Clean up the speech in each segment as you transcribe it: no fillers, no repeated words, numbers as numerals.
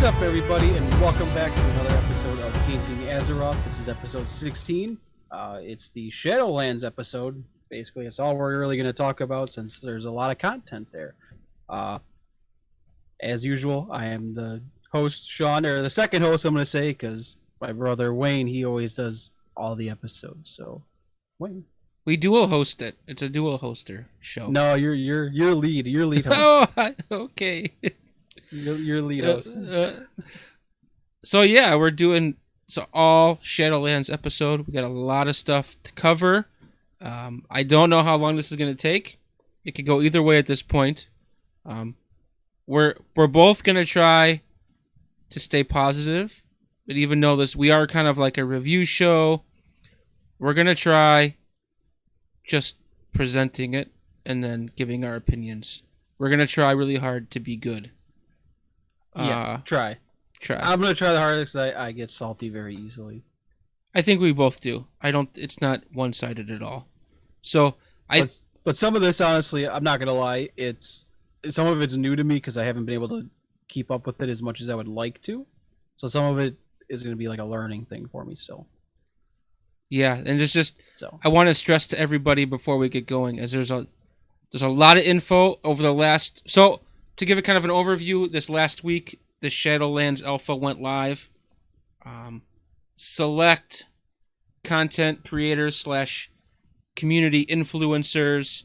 up, everybody, and welcome back to another episode of Ganking Azeroth. This is episode 16. It's the Shadowlands episode. Basically, it's all we're really going to talk about since there's a lot of content there. As usual, I am the host, Sean, or the second host, I'm going to say, because my brother Wayne, he always does all the episodes. So, Wayne. We dual host it. It's a dual hoster show. No, you're lead. You're lead host. Oh, okay. You're lead host. So yeah, we're doing all Shadowlands episode. We got a lot of stuff to cover. I don't know how long this is going to take. It could go either way at this point. We're both going to try to stay positive, but even though we are kind of like a review show, we're going to try just presenting it and then giving our opinions. We're going to try really hard to be good. Try. I'm going to try the hardest because I get salty very easily. I think we both do. It's not one-sided at all. So But some of this, honestly, I'm not going to lie, some of it's new to me because I haven't been able to keep up with it as much as I would like to. So some of it is going to be like a learning thing for me still. Yeah, and I want to stress to everybody before we get going, as there's a lot of info over the last. So to give it kind of an overview, this last week the Shadowlands Alpha went live. Select content creators / community influencers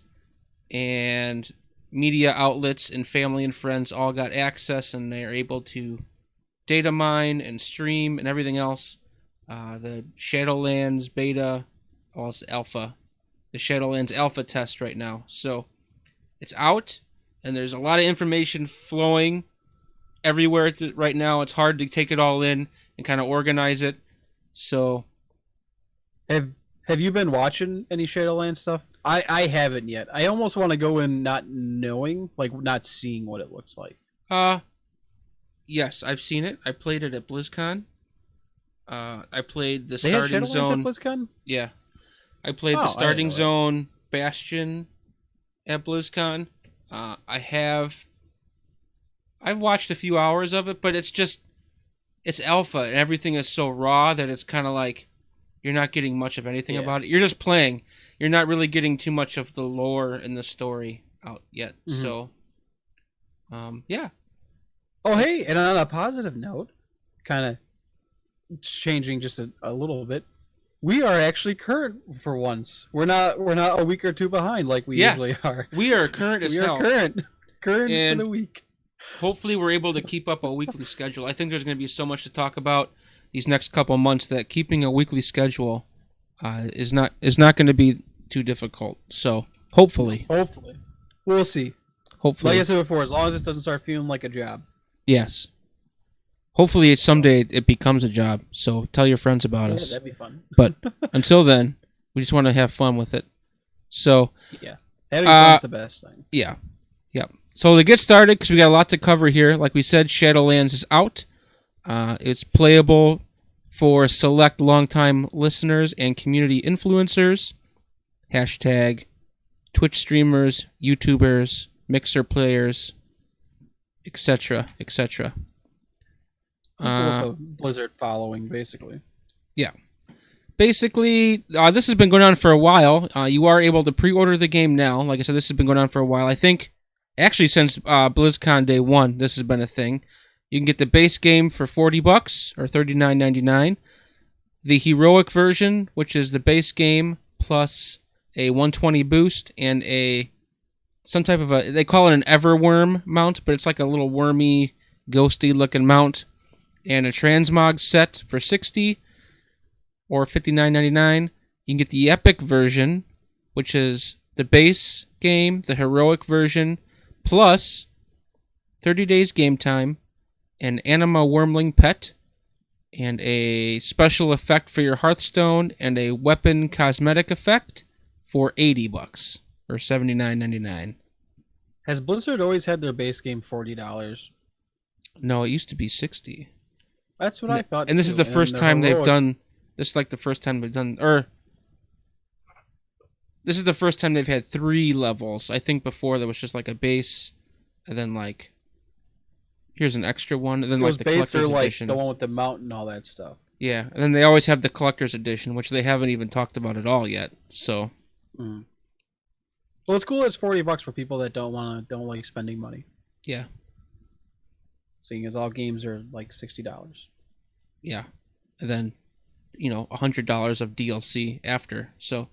and media outlets and family and friends all got access, and they are able to data mine and stream and everything else. The Shadowlands beta, it's alpha. The Shadowlands Alpha test right now. So it's out, and there's a lot of information flowing everywhere right now. It's hard to take it all in and kind of organize it. So, have you been watching any Shadowlands stuff? I haven't yet. I almost want to go in not knowing, like not seeing what it looks like. Yes, I've seen it. I played it at BlizzCon. I played the They had starting Shadowlands zone. at BlizzCon? Yeah, I played the starting zone Bastion at BlizzCon. I've watched a few hours of it, but it's alpha, and everything is so raw that it's kind of like you're not getting much of anything about it. You're just playing. You're not really getting too much of the lore and the story out yet. Mm-hmm. So, yeah. Oh, hey, and on a positive note, kind of changing just a little bit, we are actually current for once. We're not a week or two behind like we usually are. We are current as hell. Current for the week. Hopefully we're able to keep up a weekly schedule. I think there's going to be so much to talk about these next couple months that keeping a weekly schedule is not going to be too difficult. So hopefully we'll see. Hopefully, like I said before, as long as it doesn't start feeling like a job. Yes. Hopefully, someday it becomes a job. So tell your friends about us. That'd be fun. But until then, we just want to have fun with it. So yeah, having fun is the best thing. Yeah. So to get started, because we got a lot to cover here, like we said, Shadowlands is out. It's playable for select longtime listeners and community influencers. # Twitch streamers, YouTubers, Mixer players, etc., etc. With a Blizzard following, basically. Yeah. Basically, this has been going on for a while. You are able to pre-order the game now. Like I said, this has been going on for a while. I think, actually, since BlizzCon Day 1, this has been a thing. You can get the base game for $40 or $39.99. The heroic version, which is the base game plus a 120 boost and some type of they call it an Everworm mount, but it's like a little wormy, ghosty looking mount, and a transmog set for $60 or $59.99. You can get the epic version, which is the base game, the heroic version, plus 30 days game time, an anima wormling pet, and a special effect for your Hearthstone, and a weapon cosmetic effect for $80 or $79.99. Has Blizzard always had their base game $40? No, it used to be $60. That's what I thought. And this is the first time they've done. This is like the first time they've done, this is the first time they've had 3 levels. I think before there was just like a base, and then like here's an extra one, and then It like was the base or collector's like edition. the one with the mountain and all that stuff. Yeah, and then they always have the collector's edition, which they haven't even talked about at all yet. So, Well, it's cool. It's $40 for people that don't like spending money. yeah, Seeing as all games are like $60. yeah, and then $100 of DLC after. So,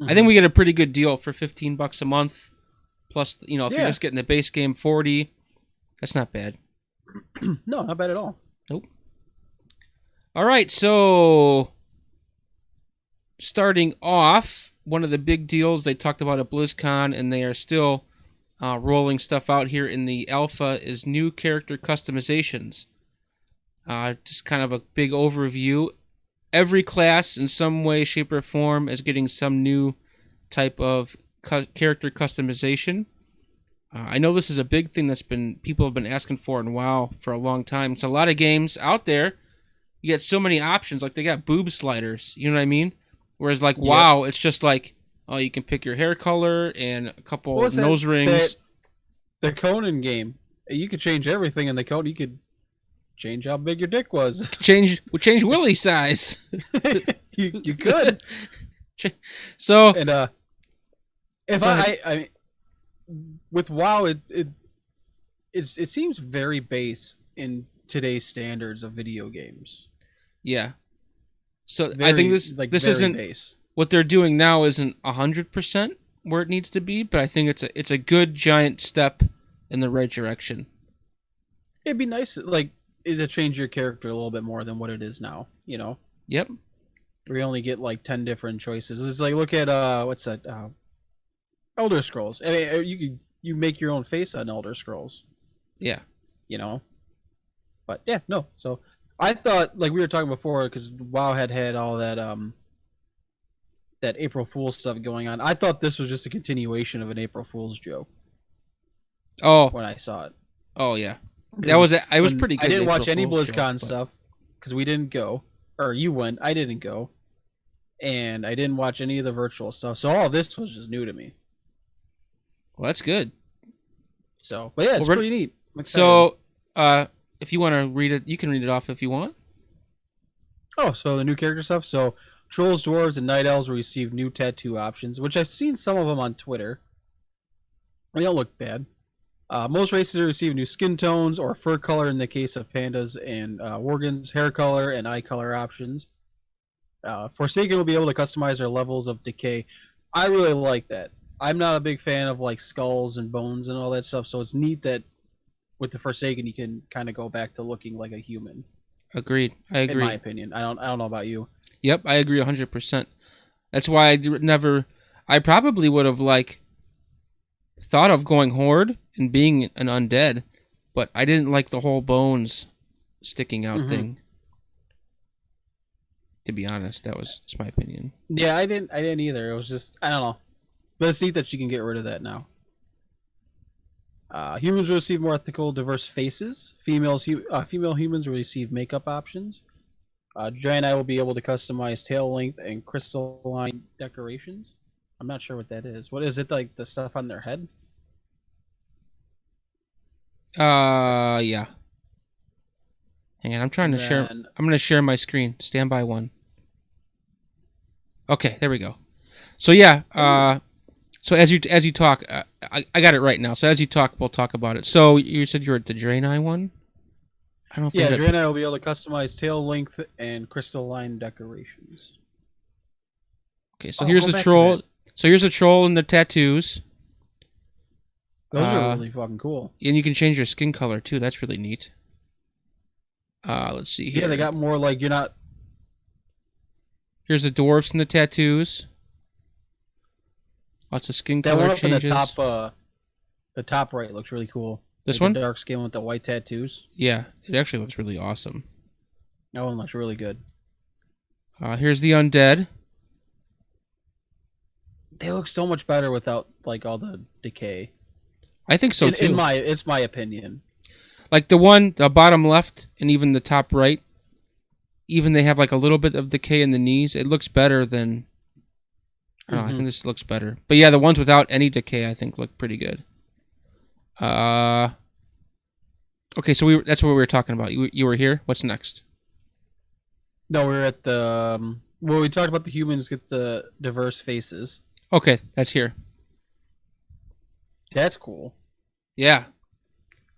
I think we get a pretty good deal for $15 a month. Plus, if you're just getting the base game 40, that's not bad. No, not bad at all. Nope. All right, so starting off, one of the big deals they talked about at BlizzCon, and they are still rolling stuff out here in the alpha, is new character customizations. Just kind of a big overview. Every class, in some way, shape, or form, is getting some new type of character customization. I know this is a big thing people have been asking for in WoW for a long time. It's a lot of games out there. You get so many options. Like, they got boob sliders. You know what I mean? Whereas, like, WoW, it's just like, oh, you can pick your hair color and a couple nose rings. The Conan game. You could change everything in the Conan. You could change how big your dick was. Change willy size. you could. So, and if I with WoW, it seems very base in today's standards of video games. Yeah. So I think this isn't base. What they're doing now isn't 100% where it needs to be, but I think it's a good giant step in the right direction. It'd be nice, like, to change your character a little bit more than what it is now. Yep. We only get like 10 different choices. It's like, look at what's that? Elder Scrolls. I mean, you make your own face on Elder Scrolls. Yeah. But yeah, no. So I thought, like we were talking before, because WoW had all that that April Fool's stuff going on. I thought this was just a continuation of an April Fool's joke. Oh. When I saw it. Oh yeah. It was pretty good. I didn't watch any BlizzCon stuff because we didn't go, or you went. I didn't go, and I didn't watch any of the virtual stuff. So all this was just new to me. Well, that's good. So, but yeah, it's pretty neat. So, if you want to read it, you can read it off if you want. Oh, so the new character stuff. So, trolls, dwarves, and night elves will receive new tattoo options, which I've seen some of them on Twitter. They don't look bad. Most races receive new skin tones or fur color in the case of pandas and worgans, hair color, and eye color options. Forsaken will be able to customize their levels of decay. I really like that. I'm not a big fan of like skulls and bones and all that stuff, so it's neat that with the Forsaken you can kind of go back to looking like a human. Agreed. I agree. In my opinion, I don't know about you. Yep, I agree 100%. That's why I probably would have like thought of going Horde and being an undead, but I didn't like the whole bones sticking out thing. To be honest, that was just my opinion. Yeah, I didn't either. It was just, I don't know. But it's neat that you can get rid of that now. Humans will receive more ethical, diverse faces. Female humans will receive makeup options. Giant Eye will be able to customize tail length and crystalline decorations. I'm not sure what that is. What is it, like the stuff on their head? Yeah. Hang on, I'm trying to share. I'm going to share my screen. Stand by one. Okay, there we go. So yeah, so as you talk, I got it right now. So as you talk, we'll talk about it. So you said you were at the Draenei one? I don't think. Yeah, Draenei will be able to customize tail length and crystalline decorations. Okay, so here's the troll. So here's a troll and the tattoos. Those are really fucking cool. And you can change your skin color too. That's really neat. Let's see here. Yeah, they got more like you're not. Here's the dwarfs and the tattoos. Lots of skin color changes. The top right looks really cool. This one? The dark skin with the white tattoos. Yeah, it actually looks really awesome. That one looks really good. Here's the undead. They look so much better without like all the decay. I think so too. It's my opinion. Like the bottom left and even the top right, even they have like a little bit of decay in the knees. It looks better than. I don't know. I think this looks better. But yeah, the ones without any decay, I think, look pretty good. Oh, Okay, so that's what we were talking about. You were here. What's next? No, we were at the well, we talked about the humans get the diverse faces. Okay, that's here. That's cool. Yeah,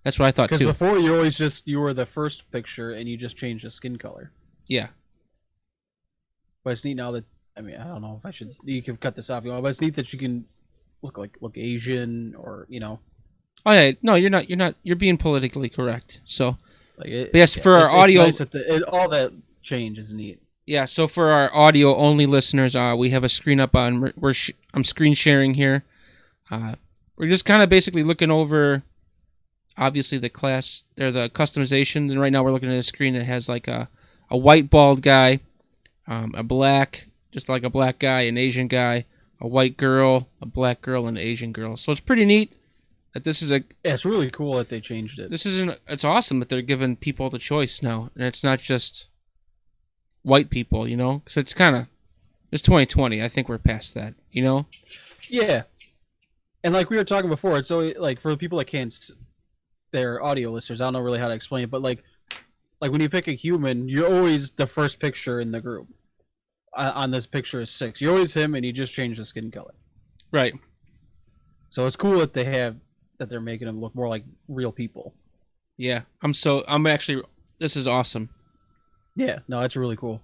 that's what I thought Because too. before you were the first picture and you just changed the skin color. Yeah. But it's neat now that I don't know if I should. You can cut this off, but it's neat that you can look Asian or Oh yeah. No, you're not. You're not. You're being politically correct. So, like yes, for our audio, it's nice that all that change is neat. yeah. So for our audio only listeners, we have a screen up on. I'm screen sharing here. We're just kind of basically looking over, obviously the class or the customizations, and right now we're looking at a screen that has like a white bald guy, a black, just like a black guy, an Asian guy, a white girl, a black girl, and an Asian girl. So it's pretty neat that this is Yeah, it's really cool that they changed it. It's awesome that they're giving people the choice now, and it's not just white people, because it's 2020. I think we're past that, Yeah, and like we were talking before, it's so like for the people that can't, they're audio listeners. I don't know really how to explain it, but like when you pick a human, you're always the first picture in the group. On this picture is 6. You're always him, and you just change the skin color. Right. So it's cool that they're making them look more like real people. Yeah, this is awesome. Yeah, no, it's really cool.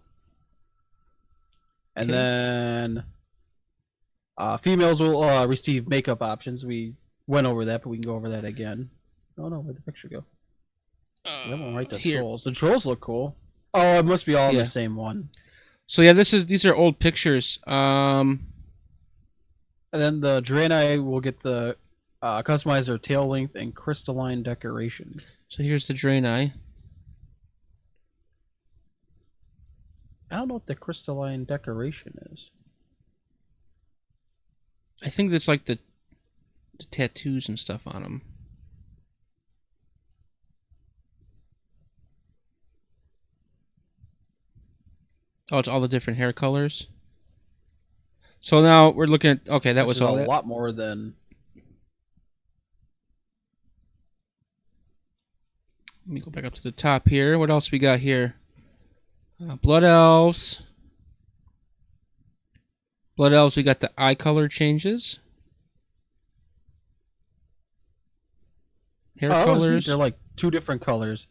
And Okay. then females will receive makeup options. We went over that, but we can go over that again. Oh no, where'd the picture go? That one right to Here. trolls. The trolls look cool. Oh, it must be all in the same one. So yeah, these are old pictures. And then the Draenei will get the customize their tail length and crystalline decoration. So here's the Draenei. I don't know what the crystalline decoration is. I think that's like the tattoos and stuff on them. Oh, it's all the different hair colors. So now we're looking at that was all a lot more than. Let me go back up to the top here. What else we got here? Blood elves. Blood elves. We got the eye color changes. Hair colors. They're like 2 different colors.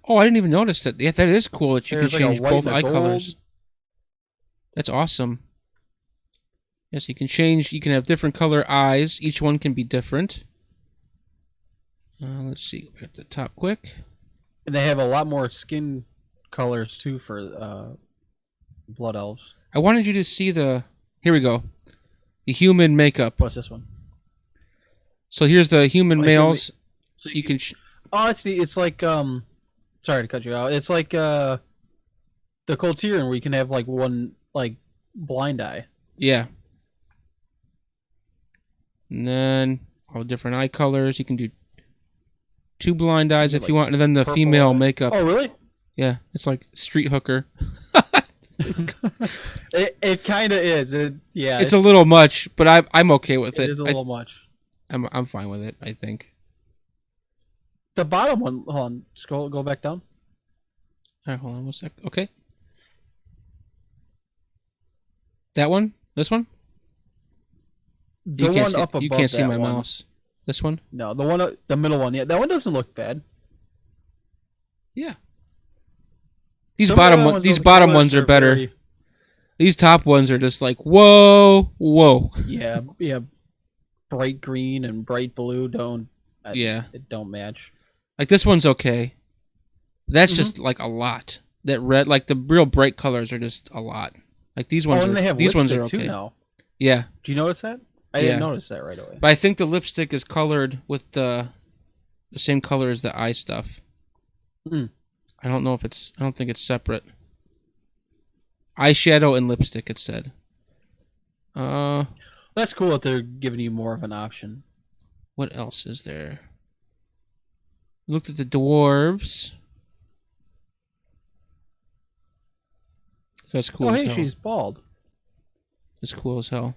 Oh, I didn't even notice that. Yeah, that is cool that you can change both eye colors. That's awesome. Yes, you can change. You can have different color eyes. Each one can be different. Let's see. At the top, quick. And they have a lot more skin colors too for blood elves. I wanted you to see the. Here we go. The human makeup. What's this one? So here's the human males. So you can. It's like Sorry to cut you out. It's like the Coltiran where you can have like one like blind eye. Yeah. And then all different eye colors. You can do 2 blind eyes if you want, and then the female makeup. Oh, really? Yeah, it's like street hooker. It kind of is. It's a little much, but I'm okay with it. It is a little much. I'm fine with it. I think. The bottom one. Hold on. Go back down. All right, hold on 1 sec. Okay. That one? This one? The you can't one see, up above you can't see my one. mouse. This one? No, the middle one. Yeah, that one doesn't look bad. Yeah. These bottom ones are better. Very... These top ones are just like whoa. Yeah. Bright green and bright blue it don't match. Like this one's okay. That's just like a lot. That red, like the real bright colors are just a lot. Like these ones are okay. Too now. Yeah. Do you notice that? I didn't notice that right away. But I think the lipstick is colored with the same color as the eye stuff. I don't think it's separate. Eyeshadow and lipstick, it said. That's cool that they're giving you more of an option. What else is there? Looked at the dwarves. So that's cool as hell. She's bald. It's cool as hell.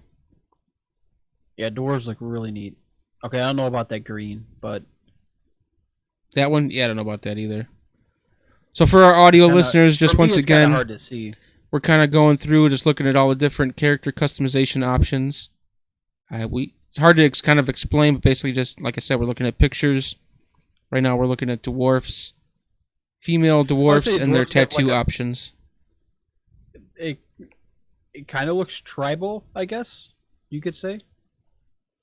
Yeah, dwarves look really neat. Okay, I don't know about that green, but That one, yeah, I don't know about that either. So for our audio listeners, just once again, hard to see. We're kind of going through, just looking at all the different character customization options. It's hard to kind of explain, but basically just, like I said, we're looking at pictures. Right now we're looking at dwarfs, female dwarfs, and their tattoo options. It kind of looks tribal, I guess you could say.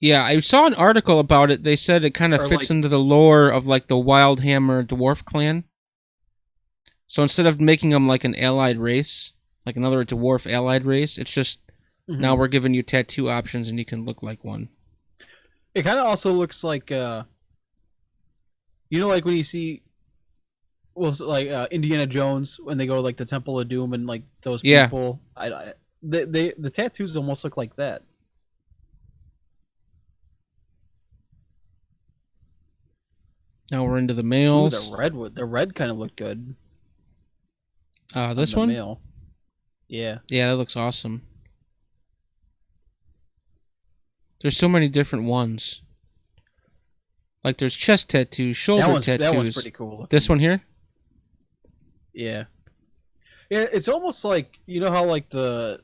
Yeah, I saw an article about it. They said it kind of fits into the lore of like the Wildhammer dwarf clan. So instead of making them like an allied race, like another dwarf allied race, it's just now we're giving you tattoo options and you can look like one. It kind of also looks like, like when you see, Indiana Jones when they go to like the Temple of Doom and like those people. The tattoos almost look like that. Now we're into the males. Ooh, the red kind of looked good. This one? Male. Yeah. Yeah, that looks awesome. There's so many different ones. Like there's chest tattoos, shoulder tattoos. That one's pretty cool. This one here? Yeah. Yeah, it's almost like, you know how like the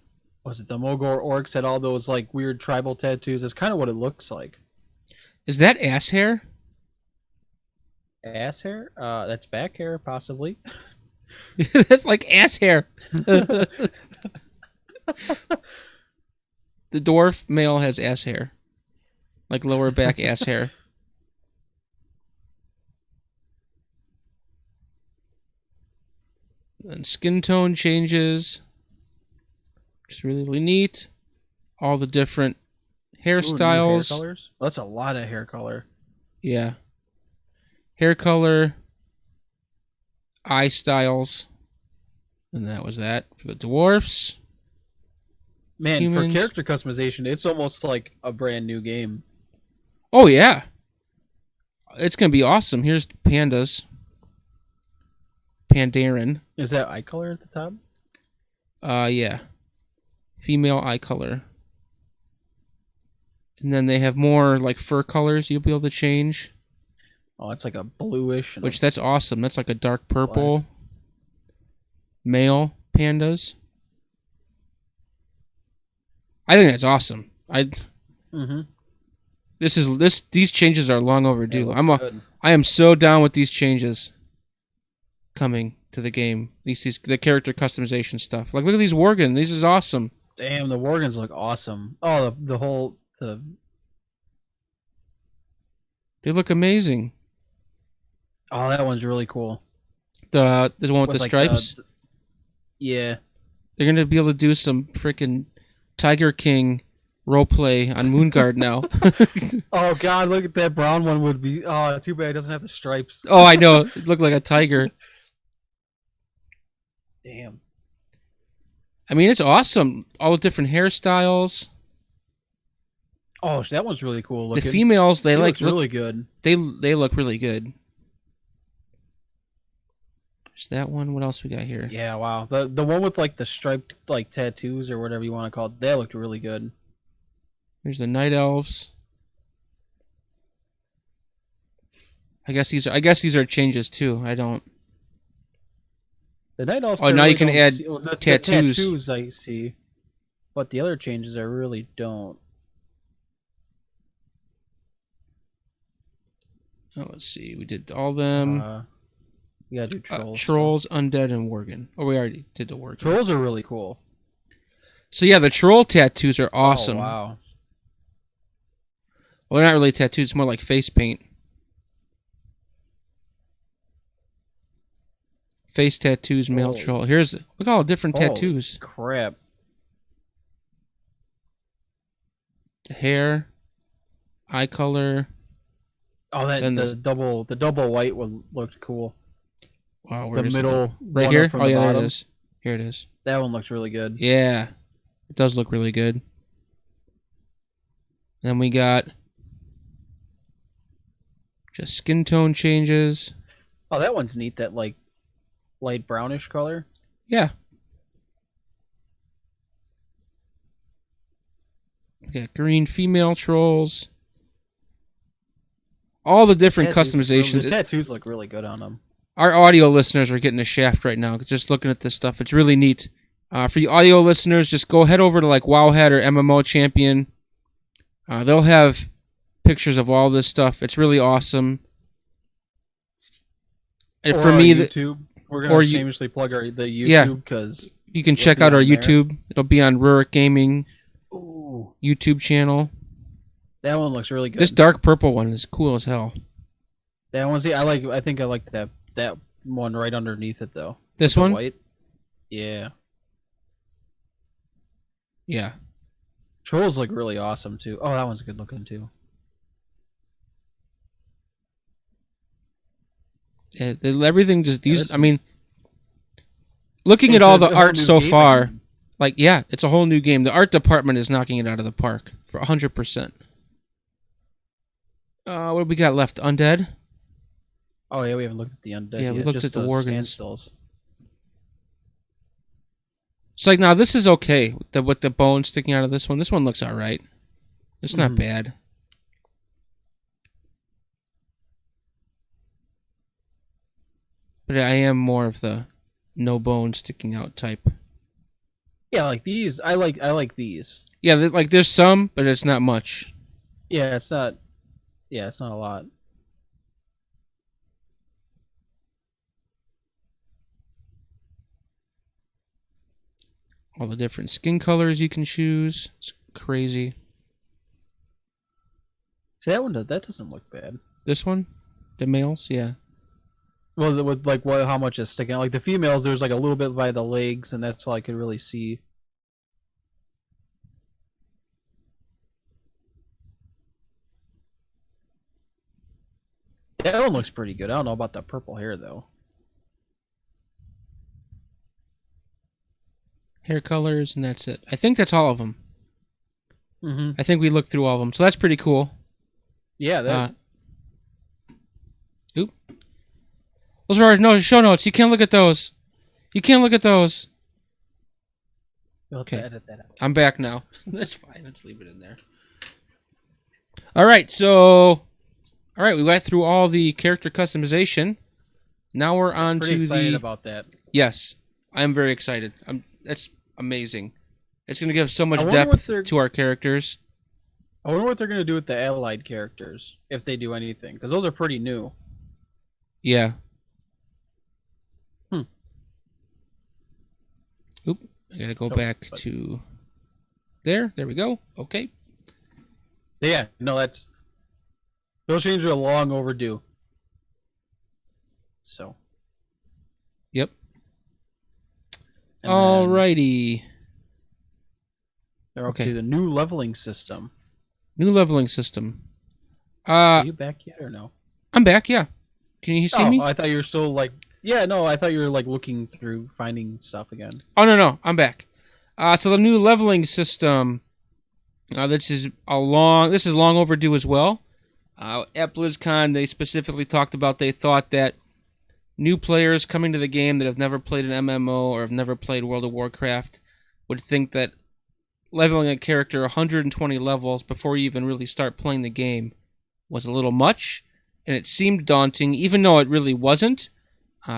Mogor orcs had all those like weird tribal tattoos? It's kind of what it looks like. Is that ass hair? Ass hair? That's back hair, possibly. That's like ass hair. The dwarf male has ass hair. Like lower back ass hair. And skin tone changes. Which is really, really neat. All the different hairstyles. Hair colors? That's a lot of hair color. Yeah. Hair color. Eye styles. And that was that for the dwarfs. Man, humans. For character customization, it's almost like a brand new game. Oh, yeah. It's going to be awesome. Here's pandas. Pandaren. Is that eye color at the top? Yeah. Female eye color. And then they have more like fur colors you'll be able to change. Oh, it's like a bluish. Which that's awesome. That's like a dark purple. Black. Male pandas. I think that's awesome. These changes are long overdue. I am so down with these changes coming to the game. The character customization stuff. Like look at these Worgen. This is awesome. Damn, the Worgens look awesome. Oh, they look amazing. Oh, that one's really cool. The one with the stripes? Yeah. They're gonna be able to do some freaking Tiger King roleplay on Moonguard now. Oh god, look at that brown one would be. Oh, too bad it doesn't have the stripes. Oh, I know. It looked like a tiger. Damn. I mean, it's awesome. All the different hairstyles. Oh, that one's really cool looking. The females, they look really good. They look really good. There's that one. What else we got here? Yeah, wow. The one with like the striped like tattoos or whatever you want to call it, that looked really good. Here's the night elves. I guess these are changes too. I don't. The night elves. Oh, now you can add tattoos. The tattoos I see, but the other changes I really don't. Oh, let's see. We did all them. You gotta do trolls. Trolls, undead, and Worgen. Oh, we already did the Worgen. Trolls are really cool. So yeah, the troll tattoos are awesome. Oh, wow. Well, they're not really tattoos. It's more like face paint. Face tattoos, male troll. Look at all the different tattoos. Crap. The hair, eye color. Oh, the double white one looked cool. Wow, the middle right here. Oh yeah, there it is. Here it is. That one looks really good. Yeah, it does look really good. Then we got just skin tone changes. Oh, that one's neat. That like light brownish color. Yeah. We got green female trolls. all the different Tattoos customizations. The tattoos look really good on them. Our audio listeners are getting a shaft right now just looking at this stuff. It's really neat. For you audio listeners, just go head over to like Wowhead or MMO Champion. They'll have pictures of all this stuff. It's really awesome. And or for me, YouTube. We're going to shamelessly plug the YouTube because you can check out our YouTube. It'll be on Rurruk Gaming YouTube channel. That one looks really good. This dark purple one is cool as hell. That one, I think I like that one right underneath it though. This one? White. Yeah. Yeah. Trolls look really awesome too. Oh, that one's good looking too. Yeah, everything just these. I mean, looking at all the art so far, like it's a whole new game. The art department is knocking it out of the park for 100%. What do we got left? Undead. Oh yeah, we haven't looked at the undead. Yeah, we looked at the Worgens. Standstills. It's like now this is okay with the bone sticking out of this one. This one looks all right. It's not bad. But I am more of the no bone sticking out type. Yeah, like these. I like these. Yeah, like there's some, but it's not much. Yeah, it's not. Yeah, it's not a lot. All the different skin colors you can choose. It's crazy. See, that doesn't look bad. This one? The males? Yeah. Well, with like how much is sticking out. Like the females, there's like a little bit by the legs, and that's all I could really see. That one looks pretty good. I don't know about that purple hair though. Hair colors, and that's it. I think that's all of them. I think we looked through all of them, so that's pretty cool. Yeah. Oop. Those are no show notes. You can't look at those. You can't look at those. Okay. Edit that out. I'm back now. That's fine. Let's leave it in there. All right. So, we went through all the character customization. Now we're on to the. Excited about that. Yes, I'm very excited. That's amazing. It's going to give so much depth to our characters. I wonder what they're going to do with the allied characters, if they do anything, because those are pretty new. Yeah. Oop, I got to go back to there. There we go. Okay. Yeah, no, those changes are long overdue. So. Yep. Alrighty. They're up to the new leveling system. New leveling system. Are you back yet or no? I'm back, yeah. Can you see me? I thought you were still like... Yeah, no, I thought you were like looking through, finding stuff again. Oh, no, I'm back. So the new leveling system, this is long overdue as well. At BlizzCon, they specifically talked about they thought that new players coming to the game that have never played an MMO or have never played World of Warcraft would think that leveling a character 120 levels before you even really start playing the game was a little much, and it seemed daunting, even though it really wasn't.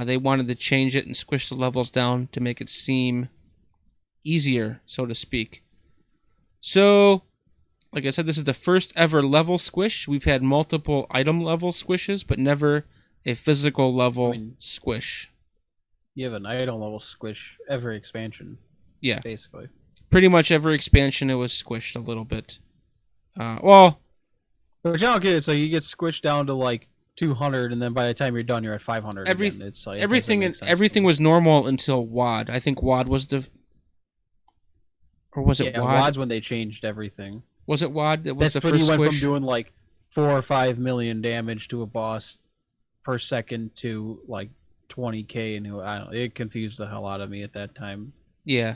They wanted to change it and squish the levels down to make it seem easier, so to speak. So, like I said, this is the first ever level squish. We've had multiple item level squishes, but never a physical level squish. You have an item level squish every expansion. Yeah. Basically. Pretty much every expansion it was squished a little bit. But I don't get it. So you get squished down to like 200, and then by the time you're done, you're at 500. It's like everything was normal until WoD. I think WoD was or was it WoD? WoD's when they changed everything. Was it WoD? It was That's the when first you went squish. from doing like 4 or 5 million damage to a boss per second to like 20k, and it confused the hell out of me at that time. Yeah.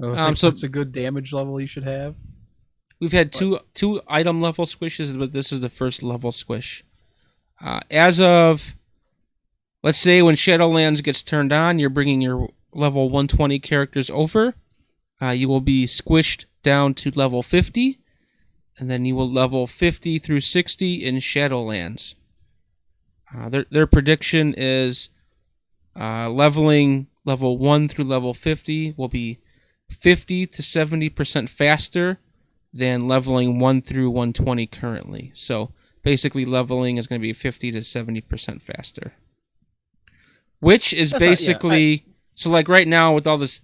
So it's a good damage level you should have. We've had two item level squishes, but this is the first level squish. As of, let's say when Shadowlands gets turned on, you're bringing your level 120 characters over. You will be squished down to level 50. and then you will level 50 through 60 in Shadowlands. Their prediction is leveling level 1 through level 50 will be 50 to 70% faster than leveling 1 through 120 currently. So basically leveling is going to be 50 to 70% faster. Which is basically... So like right now with all this,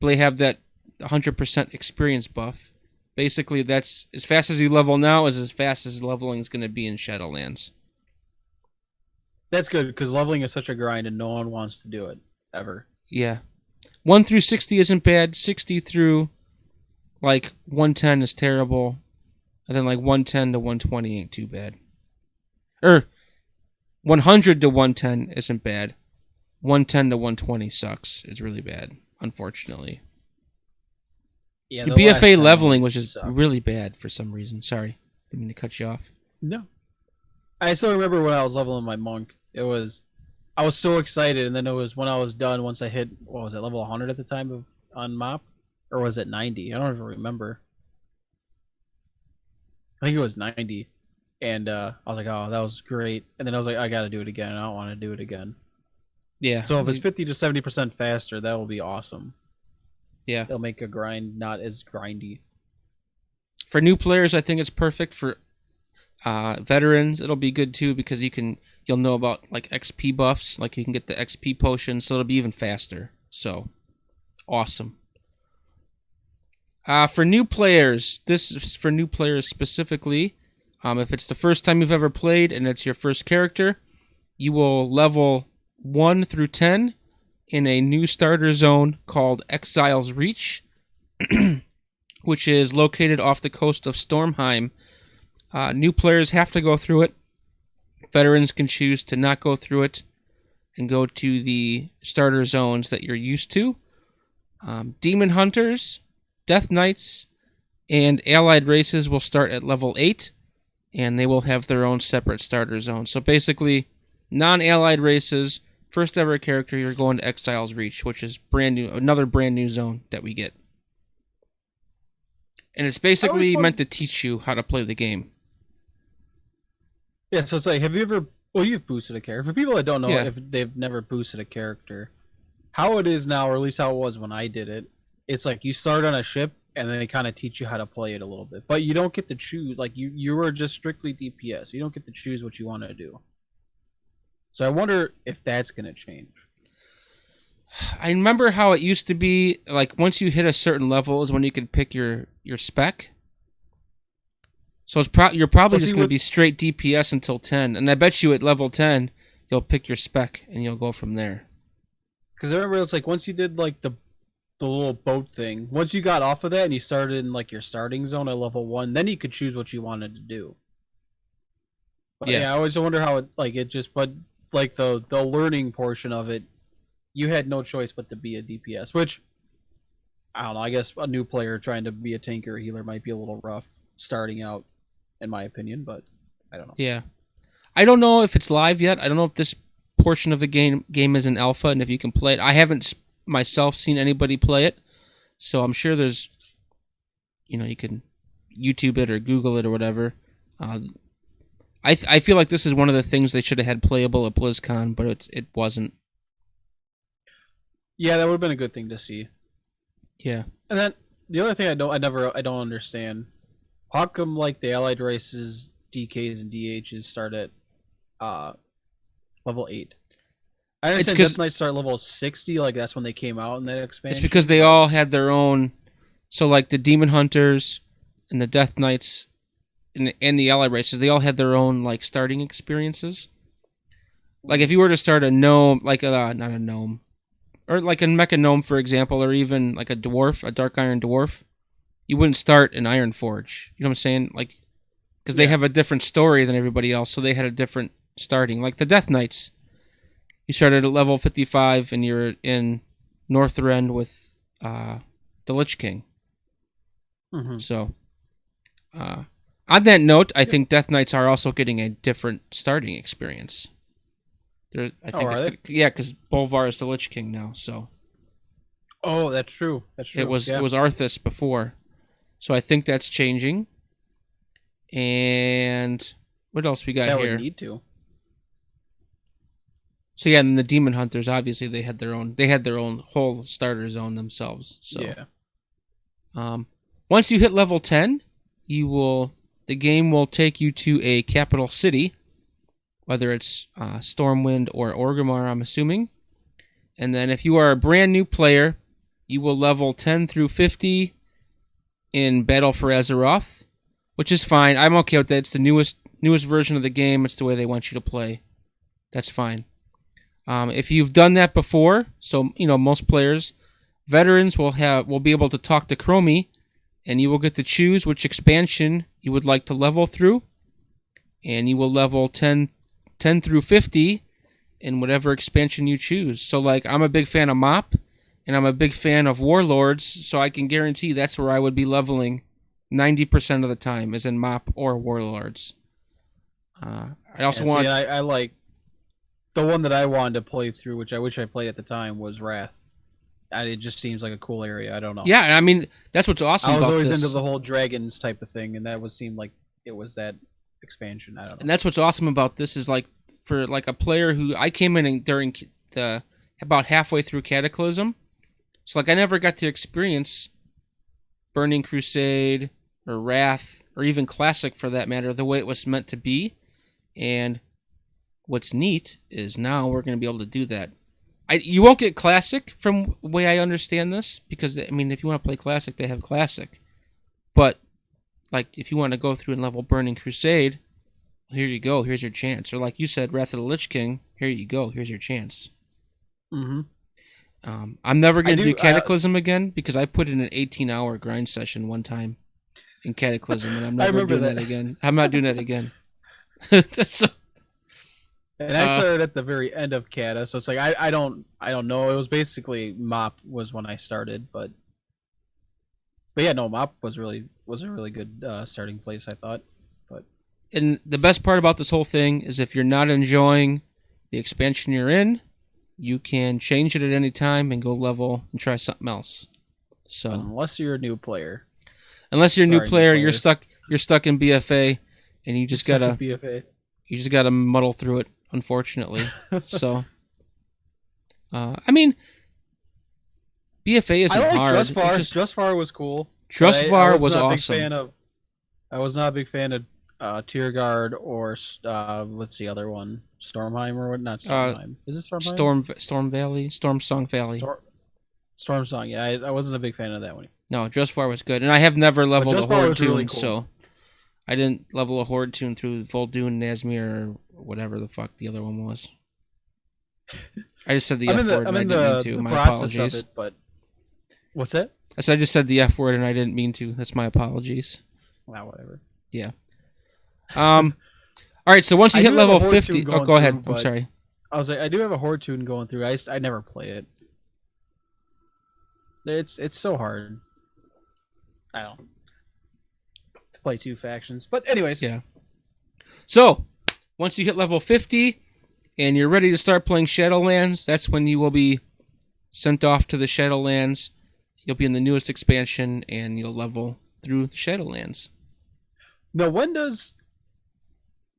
they have that 100% experience buff. Basically that's as fast as you level now is as fast as leveling is going to be in Shadowlands. That's good, because leveling is such a grind and no one wants to do it, ever. Yeah. 1 through 60 isn't bad. 60 through, like, 110 is terrible. And then, like, 110 to 120 ain't too bad. 100 to 110 isn't bad. 110 to 120 sucks. It's really bad, unfortunately. Yeah, the BFA leveling was just really bad for some reason. Sorry. Didn't mean to cut you off. No. I still remember when I was leveling my monk. I was so excited, and then it was when I was done, once I hit, what was it, level 100 at the time on mop? Or was it 90? I don't even remember. I think it was 90. And I was like, oh, that was great. And then I was like, I gotta do it again. I don't want to do it again. Yeah. So if it's 50 to 70% faster, that will be awesome. Yeah. It'll make a grind not as grindy. For new players, I think it's perfect. For veterans, it'll be good too, because you'll know about like XP buffs, like you can get the XP potion, so it'll be even faster. So awesome. For new players, this is for new players specifically. If it's the first time you've ever played and it's your first character, you will level 1 through 10 in a new starter zone called Exile's Reach, which is located off the coast of Stormheim. New players have to go through it. Veterans can choose to not go through it and go to the starter zones that you're used to. Demon Hunters, Death Knights, and allied races will start at level 8, and they will have their own separate starter zone. So basically, non-allied races, first ever character, you're going to Exile's Reach, which is brand new, another brand new zone that we get. And it's basically meant to teach you how to play the game. Yeah, so it's like, have you ever... Well, you've boosted a character. For people that don't know, Yeah. if they've never boosted a character, how it is now, or at least how it was when I did it, it's like you start on a ship, and then they kind of teach you how to play it a little bit. But you don't get to choose. Like, you are just strictly DPS. You don't get to choose what you want to do. So I wonder if that's going to change. I remember how it used to be, like, once you hit a certain level is when you could pick your spec. So you're probably just going to be straight DPS until 10. And I bet you at level 10, you'll pick your spec, and you'll go from there. Because I remember it's like, once you did, like, the little boat thing, once you got off of that and you started in, like, your starting zone at level 1, then you could choose what you wanted to do. But yeah, I always wonder how it, like, it just, but, like, the learning portion of it, you had no choice but to be a DPS, which, I don't know, I guess a new player trying to be a tanker or healer might be a little rough starting out, in my opinion, but I don't know. Yeah. I don't know if it's live yet. I don't know if this portion of the game is in alpha and if you can play it. I haven't myself seen anybody play it, so I'm sure there's, you can YouTube it or Google it or whatever. I feel like this is one of the things they should have had playable at BlizzCon, but it wasn't. Yeah, that would have been a good thing to see. Yeah. And then the other thing I don't understand, how come like the allied races, DKs and DHs start at level 8? I understand Death Knights start level 60, like that's when they came out in that expansion. It's because they all had their own, so like the Demon Hunters and the Death Knights and the allied races, they all had their own like starting experiences. Like if you were to start a gnome, like not a gnome, or like a mecha gnome, for example, or even like a dwarf, a dark iron dwarf, you wouldn't start in Iron Forge. You know what I'm saying? Like, because they have a different story than everybody else, so they had a different starting. Like the Death Knights, you started at level 55 and you're in Northrend with the Lich King. Mm-hmm. So, on that note, I think Death Knights are also getting a different starting experience. Because Bolvar is the Lich King now. So. Oh, that's true. That's true. It was Arthas before, so I think that's changing. And what else we got That here? would need to. So yeah, and the demon hunters obviously they had their own whole starter zone themselves. So Yeah. Once you hit level 10, the game will take you to a capital city, whether it's Stormwind or Orgrimmar, I'm assuming. And then if you are a brand new player, you will level 10 through 50 in Battle for Azeroth, which is fine. I'm okay with that. It's the newest version of the game. It's the way they want you to play. That's fine. If you've done that before, so most players, veterans will be able to talk to Chromie, and you will get to choose which expansion you would like to level through, and you will level 10 through 50 in whatever expansion you choose. So like I'm a big fan of MoP, and I'm a big fan of Warlords, so I can guarantee that's where I would be leveling 90% of the time, is in MoP or Warlords. I also want. I like the one that I wanted to play through, which I wish I played at the time, was Wrath. It just seems like a cool area. I don't know. Yeah, I mean that's what's awesome about this. I was always into the whole dragons type of thing, and that seemed like it was that expansion. I don't know. And that's what's awesome about this is like for like a player who I came in during the about halfway through Cataclysm, so like I never got to experience Burning Crusade or Wrath or even Classic for that matter the way it was meant to be. And what's neat is now we're going to be able to do that. You won't get Classic from the way I understand this, because I mean if you want to play Classic, they have Classic. But like if you want to go through and level Burning Crusade, here you go, here's your chance. Or like you said, Wrath of the Lich King, here you go, here's your chance. Mm-hmm. I'm never going to do Cataclysm again, because I put in an 18-hour grind session one time in Cataclysm, and I'm never doing that again. I'm not doing that again. So, and I started at the very end of Cata, so it's like I don't know. It was basically MoP was when I started, but yeah, no, MoP was a really good starting place, I thought. And the best part about this whole thing is if you're not enjoying the expansion you're in, you can change it at any time and go level and try something else. So unless you're a new player, you're stuck in BFA, and you just gotta muddle through it, unfortunately. So I mean, BFA isn't hard. Trustfar was cool. Trustfar was awesome. I was not a big fan of Tierguard or what's the other one? Stormheim or what? Not Stormheim. Is it Stormheim? Storm Valley, Stormsong Valley. Stormsong. Yeah, I wasn't a big fan of that one. No, Trustfar was good, and I have never leveled a Horde Toon, really cool. So I didn't level a Horde Toon through Vol'dun, Nazmir, or whatever the fuck the other one was. I just said the F word and I didn't mean to. My apologies. Of it, but what's that? I just said the F word and I didn't mean to. That's my apologies. Wow, whatever. Yeah. All right, so once you hit level 50... Oh, go ahead. I'm sorry. I was like, I do have a Horde Toon going through. I never play it. It's so hard. I don't know. To play two factions. But anyways. Yeah. So, once you hit level 50 and you're ready to start playing Shadowlands, that's when you will be sent off to the Shadowlands. You'll be in the newest expansion and you'll level through the Shadowlands. Now, when does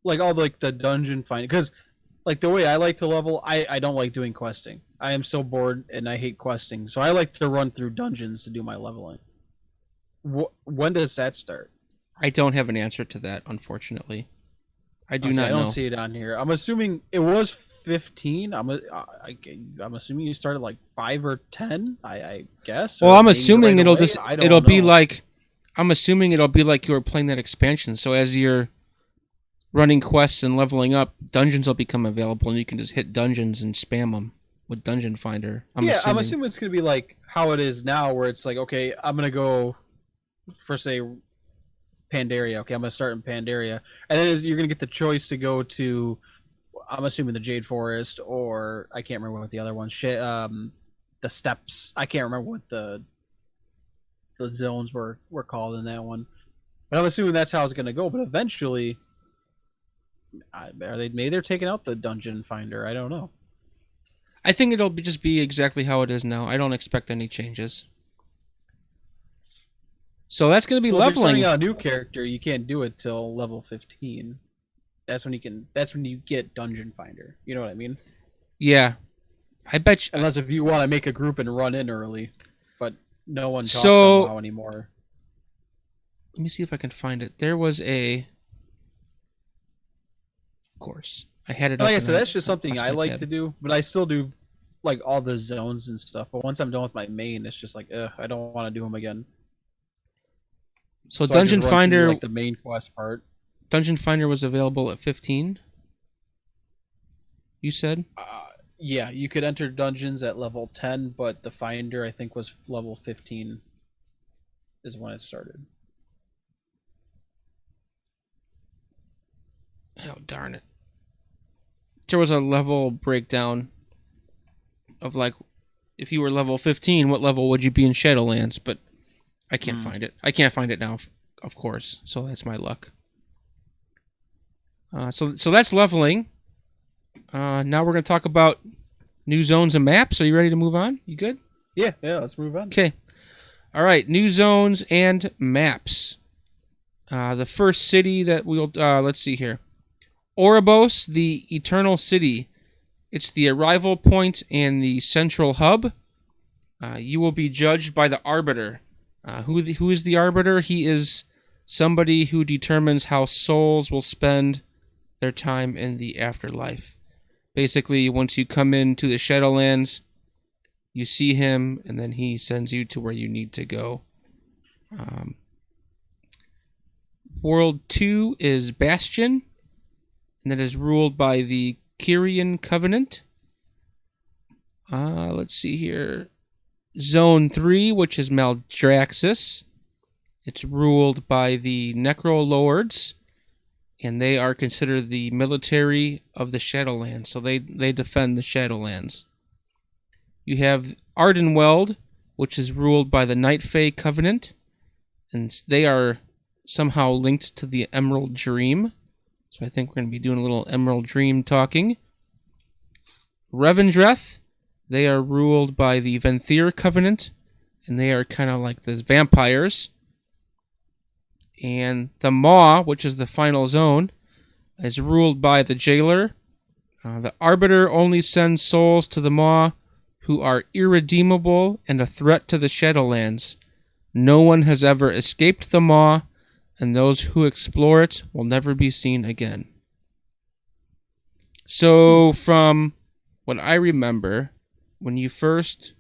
all the dungeon finding? Because the way I like to level, I don't like doing questing. I am so bored and I hate questing, so I like to run through dungeons to do my leveling. When does that start? I don't have an answer to that, unfortunately. I don't know. See it on here. I'm assuming it was 15. I'm assuming you started 5 or 10. I guess. Well, I'm assuming it'll be like. I'm assuming it'll be like you were playing that expansion. So as you're running quests and leveling up, dungeons will become available, and you can just hit dungeons and spam them with Dungeon Finder. I'm assuming it's going to be like how it is now, where it's like, okay, I'm going to go for, say, Pandaria. Okay, I'm going to start in Pandaria. And then you're going to get the choice to go to, I'm assuming, the Jade Forest, or I can't remember what the other one, the Steppes. I can't remember what the zones were called in that one. But I'm assuming that's how it's going to go. But eventually, maybe they're taking out the Dungeon Finder. I don't know. I think it'll just be exactly how it is now. I don't expect any changes. So that's going to be Well, if you're leveling. starting out a new character, you can't do it till level 15. That's when you can. That's when you get Dungeon Finder. You know what I mean? Yeah, I bet you. Unless if you want to make a group and run in early, but no one talks So on WoW anymore. let me see if I can find it. There was a. Of course, I had it. Like up I and said, that's just something lost I my like tab. to do, but I still do like all the zones and stuff. But once I'm done with my main, it's just like, I don't want to do them again. So So I just Dungeon run through, Finder, like the main quest part. Dungeon Finder was available at 15. You said. Yeah, you could enter dungeons at level 10, but the Finder I think was level 15 is when it started. Oh darn it! There was a level breakdown of like, if you were level 15, what level would you be in Shadowlands? But I can't find it. I can't find it now, of course. So that's my luck. So that's leveling. Now we're going to talk about new zones and maps. Are you ready to move on? You good? Yeah, let's move on. Okay. All right, new zones and maps. The first city that we'll let's see here. Oribos, the Eternal City. It's the arrival point and the central hub. You will be judged by the Arbiter. Who is the Arbiter? He is somebody who determines how souls will spend their time in the afterlife. Basically, once you come into the Shadowlands, you see him, and then he sends you to where you need to go. World 2 is Bastion, and that is ruled by the Kyrian Covenant. Let's see here. Zone 3, which is Maldraxxus. It's ruled by the Necrolords, and they are considered the military of the Shadowlands, so they defend the Shadowlands. You have Ardenweld, which is ruled by the Night Fae Covenant, and they are somehow linked to the Emerald Dream. So I think we're going to be doing a little Emerald Dream talking. Revendreth, they are ruled by the Venthyr Covenant, and they are kind of like the vampires. And the Maw, which is the final zone, is ruled by the Jailer. The Arbiter only sends souls to the Maw who are irredeemable and a threat to the Shadowlands. No one has ever escaped the Maw, and those who explore it will never be seen again. So, from what I remember, when you first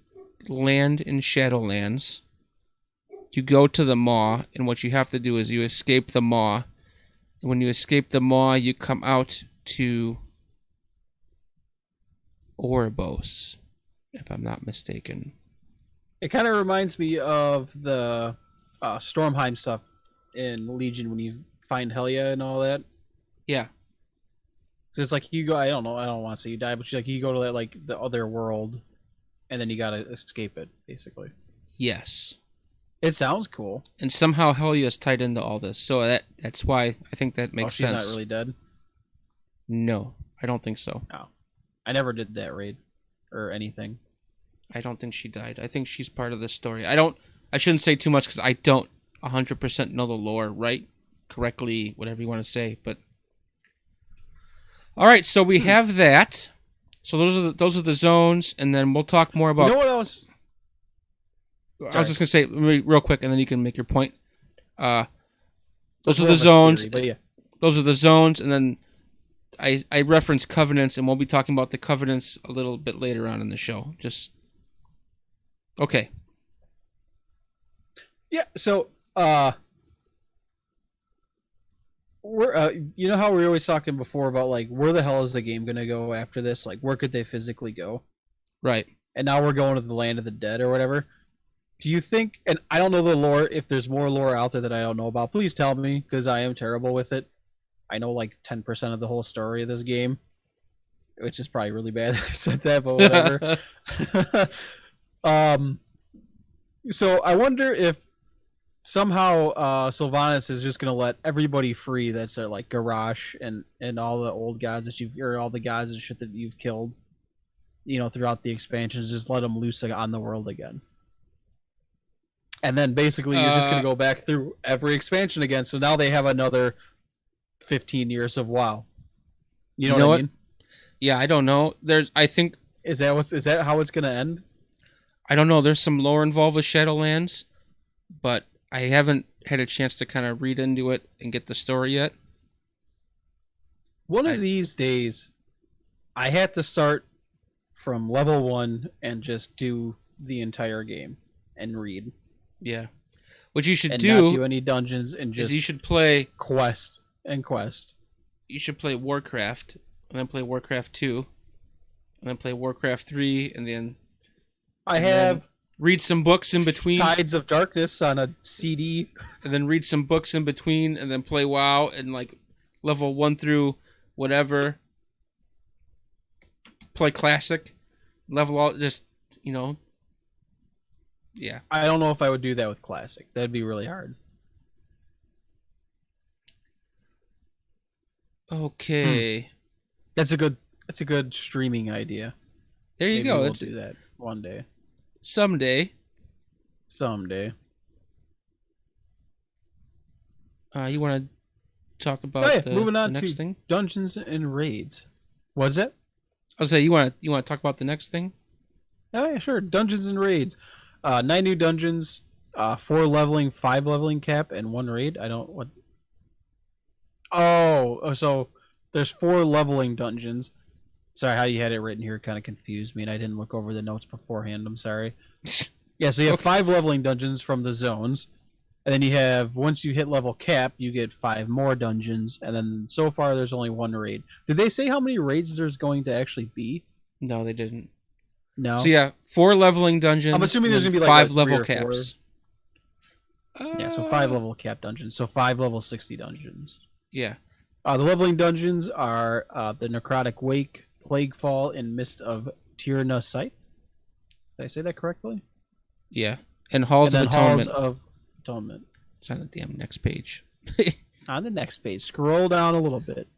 land in Shadowlands, you go to the Maw, and what you have to do is you escape the Maw. And when you escape the Maw, you come out to Oribos, if I'm not mistaken. It kind of reminds me of the Stormheim stuff in Legion when you find Helia and all that. Yeah. So it's like you go. I don't know. I don't want to say you die, but you go to that like the other world, and then you gotta escape it, basically. Yes. It sounds cool. And somehow Helia is tied into all this, so that's why I think that makes sense. She's not really dead? No, I don't think so. No. I never did that raid or anything. I don't think she died. I think she's part of the story. I shouldn't say too much because I don't 100% know the lore, right? Correctly, whatever you want to say, but all right, so we have that. So those are the zones, and then we'll talk more about. You know what else? I was just gonna say real quick, and then you can make your point. Those are more the of a zones. theory, but yeah. Those are the zones, and then I reference covenants, and we'll be talking about the covenants a little bit later on in the show. Just okay. Yeah. So, we're you know how we were always talking before about like where the hell is the game gonna go after this? Like where could they physically go? Right. And now we're going to the land of the dead or whatever. Do you think? And I don't know the lore. If there's more lore out there that I don't know about, please tell me because I am terrible with it. I know like 10% of the whole story of this game, which is probably really bad that I said that, but whatever. So I wonder if somehow Sylvanas is just gonna let everybody free that's like Garrosh and all the old gods that or all the gods and shit that you've killed, throughout the expansions. Just let them loose on the world again. And then basically you're just going to go back through every expansion again. So now they have another 15 years of WoW. You know what I mean? Yeah, I don't know. I think is that how it's going to end? I don't know. There's some lore involved with Shadowlands, but I haven't had a chance to kind of read into it and get the story yet. One of these days, I have to start from level 1 and just do the entire game and read. Yeah. What you should and do, not do any dungeons and just you should play quest. You should play Warcraft, and then play Warcraft 2, and then play Warcraft 3, and then read some books in between. Tides of Darkness on a CD. And then read some books in between, and then play WoW and like level 1 through whatever. Play Classic, level out, just yeah. I don't know if I would do that with Classic. That'd be really hard. Okay. That's a good streaming idea. There you go. We'll do that one day. Someday. You want to talk about moving on the next to thing? Dungeons and Raids. What's it? I'll say you want to talk about the next thing? Oh yeah, sure. Dungeons and Raids. 9 new dungeons, 4 leveling, 5 leveling cap, and 1 raid. So there's 4 leveling dungeons. Sorry, how you had it written here kind of confused me, and I didn't look over the notes beforehand. I'm sorry. Yeah, so you have 5 leveling dungeons from the zones, and then you have, once you hit level cap, you get 5 more dungeons, and then so far there's only 1 raid. Did they say how many raids there's going to actually be? No, they didn't. No. So yeah, 4 leveling dungeons. I'm assuming there's gonna be like 5 level caps. Yeah, so 5 level cap dungeons. So 5 level 60 dungeons. Yeah. The leveling dungeons are the Necrotic Wake, Plaguefall, and Mist of Tirna Scythe. Did I say that correctly? Yeah. And Halls of Atonement. Halls of Atonement. It's on the damn next page. On the next page. Scroll down a little bit.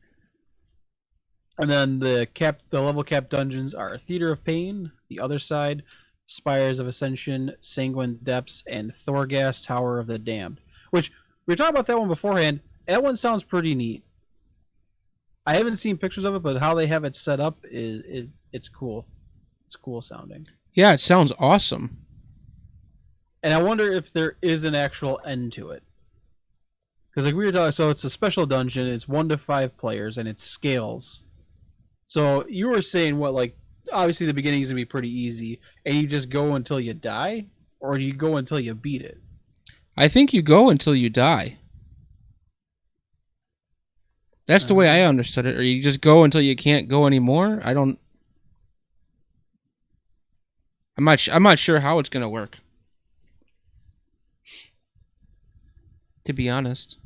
And then the level cap dungeons are Theater of Pain, The Other Side, Spires of Ascension, Sanguine Depths, and Thorghast Tower of the Damned. Which, we were talking about that one beforehand. That one sounds pretty neat. I haven't seen pictures of it, but how they have it set up it's cool. It's cool sounding. Yeah, it sounds awesome. And I wonder if there is an actual end to it. Because like we were talking, so it's a special dungeon, it's 1 to 5 players, and it scales. So you were saying obviously the beginning is going to be pretty easy, and you just go until you die? Or do you go until you beat it? I think you go until you die. That's the way I understood it. Or you just go until you can't go anymore? I'm not sure how it's going to work. To be honest.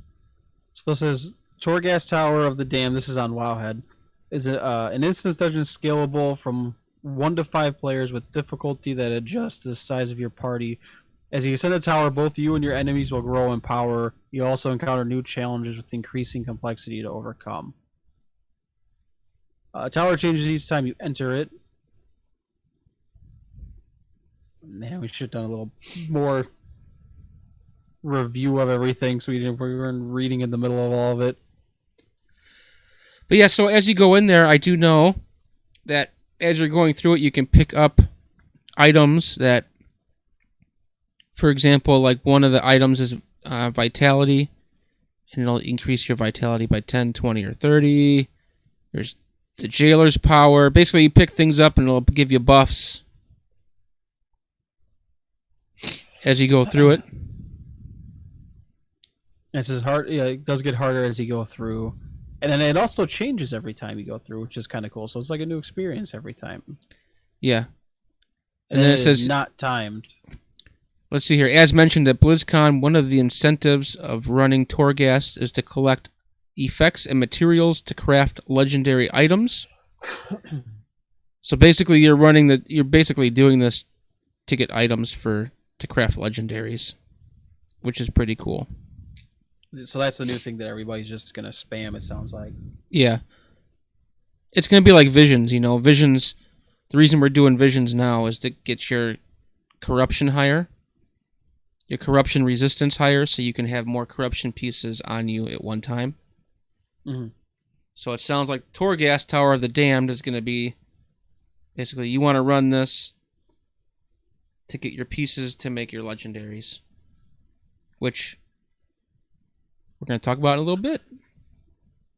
So this is Thorghast Tower of the Damned. This is on Wowhead. Is an instance dungeon scalable from 1 to 5 players with difficulty that adjusts the size of your party. As you ascend the tower, both you and your enemies will grow in power. You also encounter new challenges with increasing complexity to overcome. Tower changes each time you enter it. Man, we should have done a little more review of everything so we weren't reading in the middle of all of it. But yeah, so as you go in there, I do know that as you're going through it, you can pick up items that, for example, like one of the items is vitality, and it'll increase your vitality by 10, 20, or 30. There's the jailer's power. Basically, you pick things up and it'll give you buffs as you go through it. It's as hard. Yeah, it does get harder as you go through. And then it also changes every time you go through, which is kind of cool. So it's like a new experience every time. Yeah. And then it says not timed. Let's see here. As mentioned at BlizzCon, one of the incentives of running Thorghast is to collect effects and materials to craft legendary items. So basically, you're basically doing this to get items to craft legendaries, which is pretty cool. So that's the new thing that everybody's just gonna spam. It sounds like. Yeah. It's gonna be like Visions. Visions. The reason we're doing Visions now is to get your corruption higher. your corruption resistance higher, so you can have more corruption pieces on you at one time. Mm-hmm. So it sounds like Torghast Tower of the Damned is going to be basically you want to run this to get your pieces to make your legendaries, which we're going to talk about in a little bit.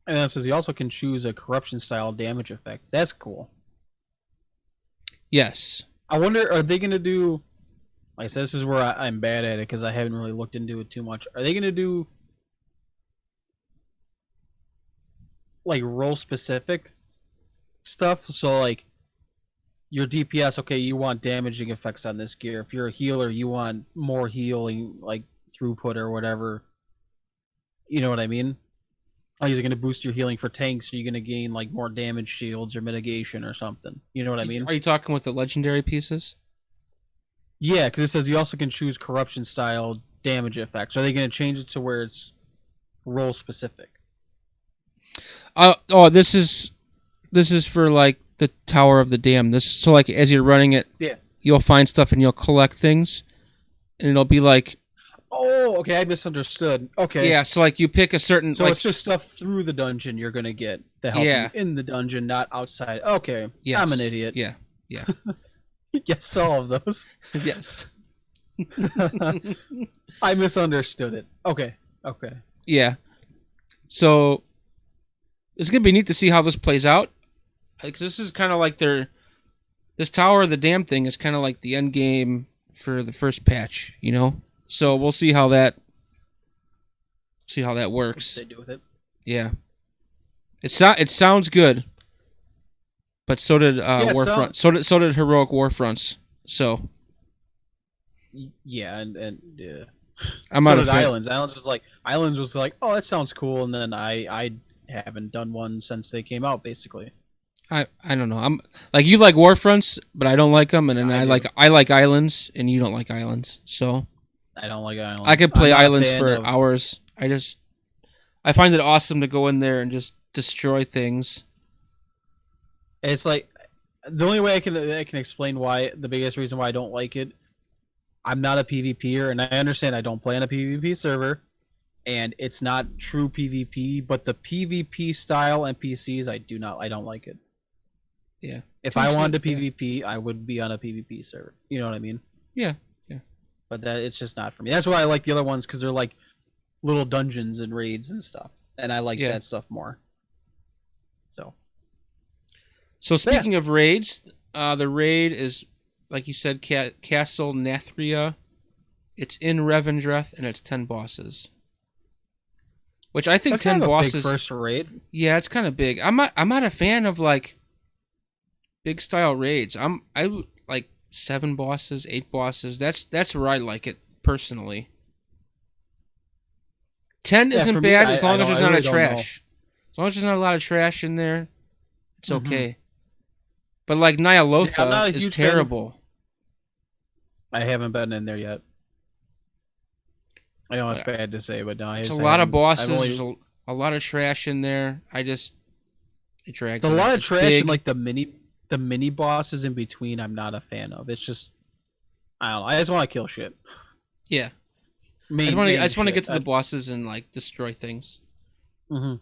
And then it says you also can choose a corruption style damage effect. That's cool. Yes. I wonder, are they going to do... Like I said, this is where I'm bad at it because I haven't really looked into it too much. Are they going to do like role specific stuff? So like your DPS, okay, you want damaging effects on this gear. If you're a healer, you want more healing, like throughput or whatever. You know what I mean? Like, is it going to boost your healing for tanks? Are you going to gain like more damage shields or mitigation or something? You know what I mean? Are you talking with the legendary pieces? Yeah, because it says you also can choose corruption style damage effects. Are they going to change it to where it's role specific? This is for like the Tower of the Damned. This so like as you're running it, yeah, you'll find stuff and you'll collect things, and it'll be like, oh, okay, I misunderstood. Okay, yeah, so like you pick a certain, so like, it's just stuff through the dungeon you're gonna get to help you in the dungeon, not outside. Okay, yes. I'm an idiot. Yeah. Yes to all of those. Yes. I misunderstood it. Okay. Yeah. So it's gonna be neat to see how this plays out, because this is kind of like this Tower of the Damned thing is kind of like the end game for the first patch, you know. So we'll see how that works. What they do with it. Yeah. It sounds good. But so did Warfront. So did Heroic Warfronts. So yeah, and yeah. I'm so out of Islands. Islands was like, oh, that sounds cool, and then I haven't done one since they came out, basically. I don't know. I'm like, you like Warfronts, but I don't like them, and then I like Islands, and you don't like Islands. So I don't like Islands. I could play Islands for hours. I find it awesome to go in there and just destroy things. It's like the only way I can explain why, the biggest reason why I don't like it. I'm not a PvPer, and I understand I don't play on a PvP server, and it's not true PvP. But the PvP style NPCs, I don't like it. Yeah. If I wanted to PvP, I would be on a PvP server. You know what I mean? Yeah. But it's just not for me. That's why I like the other ones, because they're like little dungeons and raids and stuff, and I like that stuff more. So speaking of raids, the raid is, like you said, Castle Nathria. It's in Revendreth, and it's 10 bosses. Which I think 10 bosses. Big first raid. Yeah, it's kind of big. I'm not a fan of like big style raids. I like 7 bosses, 8 bosses. That's where I like it personally. 10 isn't bad as long as there's not a trash. As long as there's not a lot of trash in there, it's okay. But like Nyalotha is terrible. I haven't been in there yet. I know it's bad to say, but no, it's a lot of bosses. There's a lot of trash in there. It drags. A lot of trash and like the mini bosses in between. I'm not a fan of. It's just, I don't know. I just want to kill shit. Yeah. I just want to get to the bosses and like destroy things. Mm-hmm.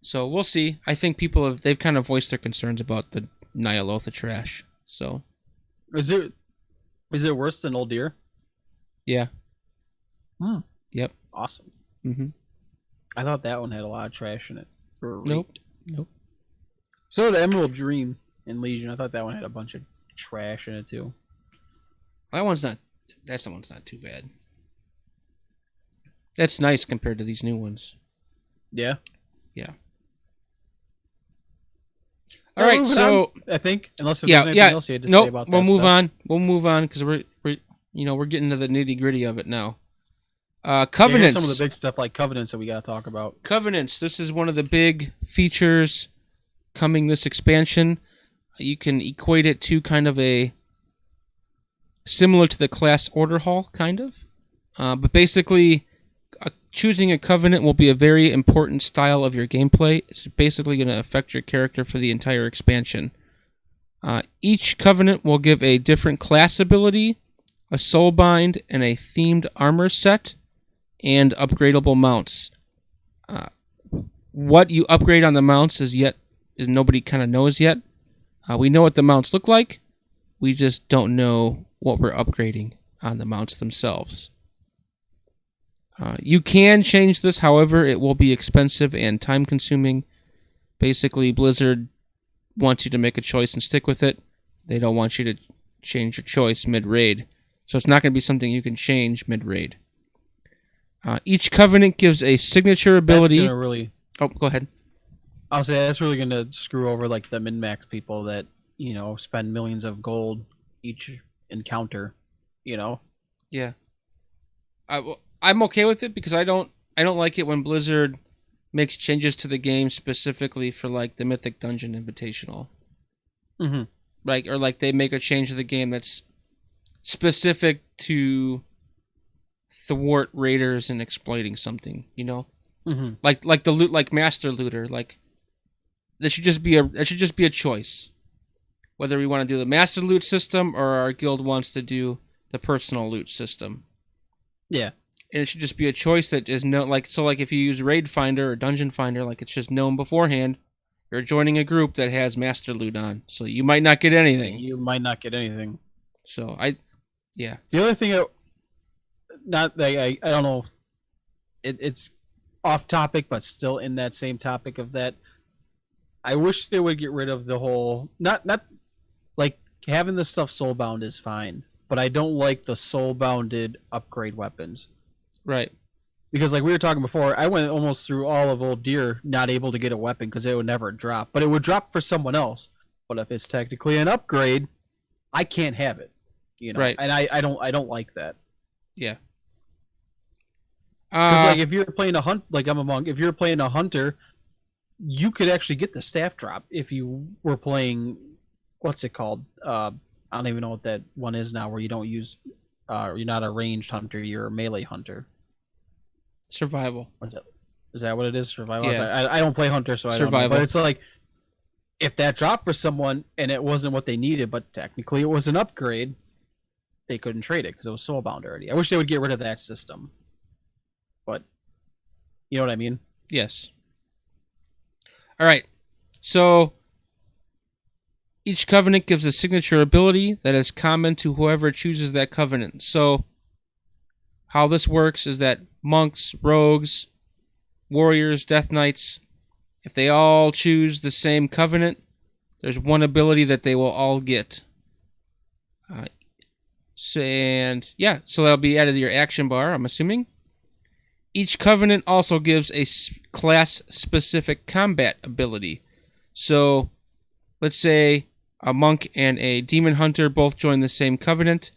So we'll see. I think they've kind of voiced their concerns about the Nyalotha trash. So is it worse than Old Deer? Yeah. Yep. Awesome. I thought that one had a lot of trash in it. Nope. So did Emerald Dream in Legion. I thought that one had a bunch of trash in it too. That one's not too bad. That's nice compared to these new ones. Yeah. Yeah. All right, so I think unless there's anything else you had to say about that. We'll move on. We'll move on because we're getting to the nitty-gritty of it now. Covenants. Some of the big stuff like Covenants that we got to talk about. Covenants. This is one of the big features coming this expansion. You can equate it to kind of a similar to the class order hall, kind of. But basically, choosing a Covenant will be a very important style of your gameplay. It's basically going to affect your character for the entire expansion. Each Covenant will give a different class ability, a soulbind, and a themed armor set, and upgradable mounts. What you upgrade on the mounts is nobody kind of knows yet. We know what the mounts look like. We just don't know what we're upgrading on the mounts themselves. You can change this, however, it will be expensive and time-consuming. Basically, Blizzard wants you to make a choice and stick with it. They don't want you to change your choice mid-raid. So it's not going to be something you can change mid-raid. Each Covenant gives a signature ability. That's gonna really... Oh, go ahead. I'll say that's really going to screw over like the min-max people that, spend millions of gold each encounter, Yeah. I'm okay with it because I don't like it when Blizzard makes changes to the game specifically for like the Mythic Dungeon Invitational. Mm-hmm. Or they make a change to the game that's specific to thwart raiders and exploiting something, Mm-hmm. Like the loot, like Master Looter, that should just be a choice, whether we want to do the Master Loot system or our guild wants to do the personal loot system. Yeah, and it should just be a choice that is if you use Raid Finder or Dungeon Finder, it's just known beforehand. You're joining a group that has Master Loot on, so you might not get anything. So yeah. The other thing, I don't know, it's off topic, but still in that same topic of that. I wish they would get rid of the whole not like having the stuff soulbound is fine, but I don't like the soulbounded upgrade weapons. Right. Because like we were talking before, I went almost through all of Old Deer not able to get a weapon because it would never drop, but it would drop for someone else. But if it's technically an upgrade, I can't have it. Right. And I don't like that. Yeah. Because if you're playing a hunt, like I'm a monk, if you're playing a hunter, you could actually get the staff drop if you were playing. What's it called? I don't even know what that one is now, where you don't use. You're not a ranged hunter. You're a melee hunter. Survival. What's that? Is that what it is? Survival. Yeah. I don't play hunter, so I Survival. don't know. But it's like if that dropped for someone and it wasn't what they needed, but technically it was an upgrade, they couldn't trade it because it was soulbound already. I wish they would get rid of that system. But you know what I mean? Yes. All right. So each covenant gives a signature ability that is common to whoever chooses that covenant. So how this works is that monks, rogues, warriors, death knights, if they all choose the same covenant, there's one ability that they will all get. So that'll be added to your action bar, I'm assuming. Each covenant also gives a class-specific combat ability. So, let's say a monk and a demon hunter both join the same covenant.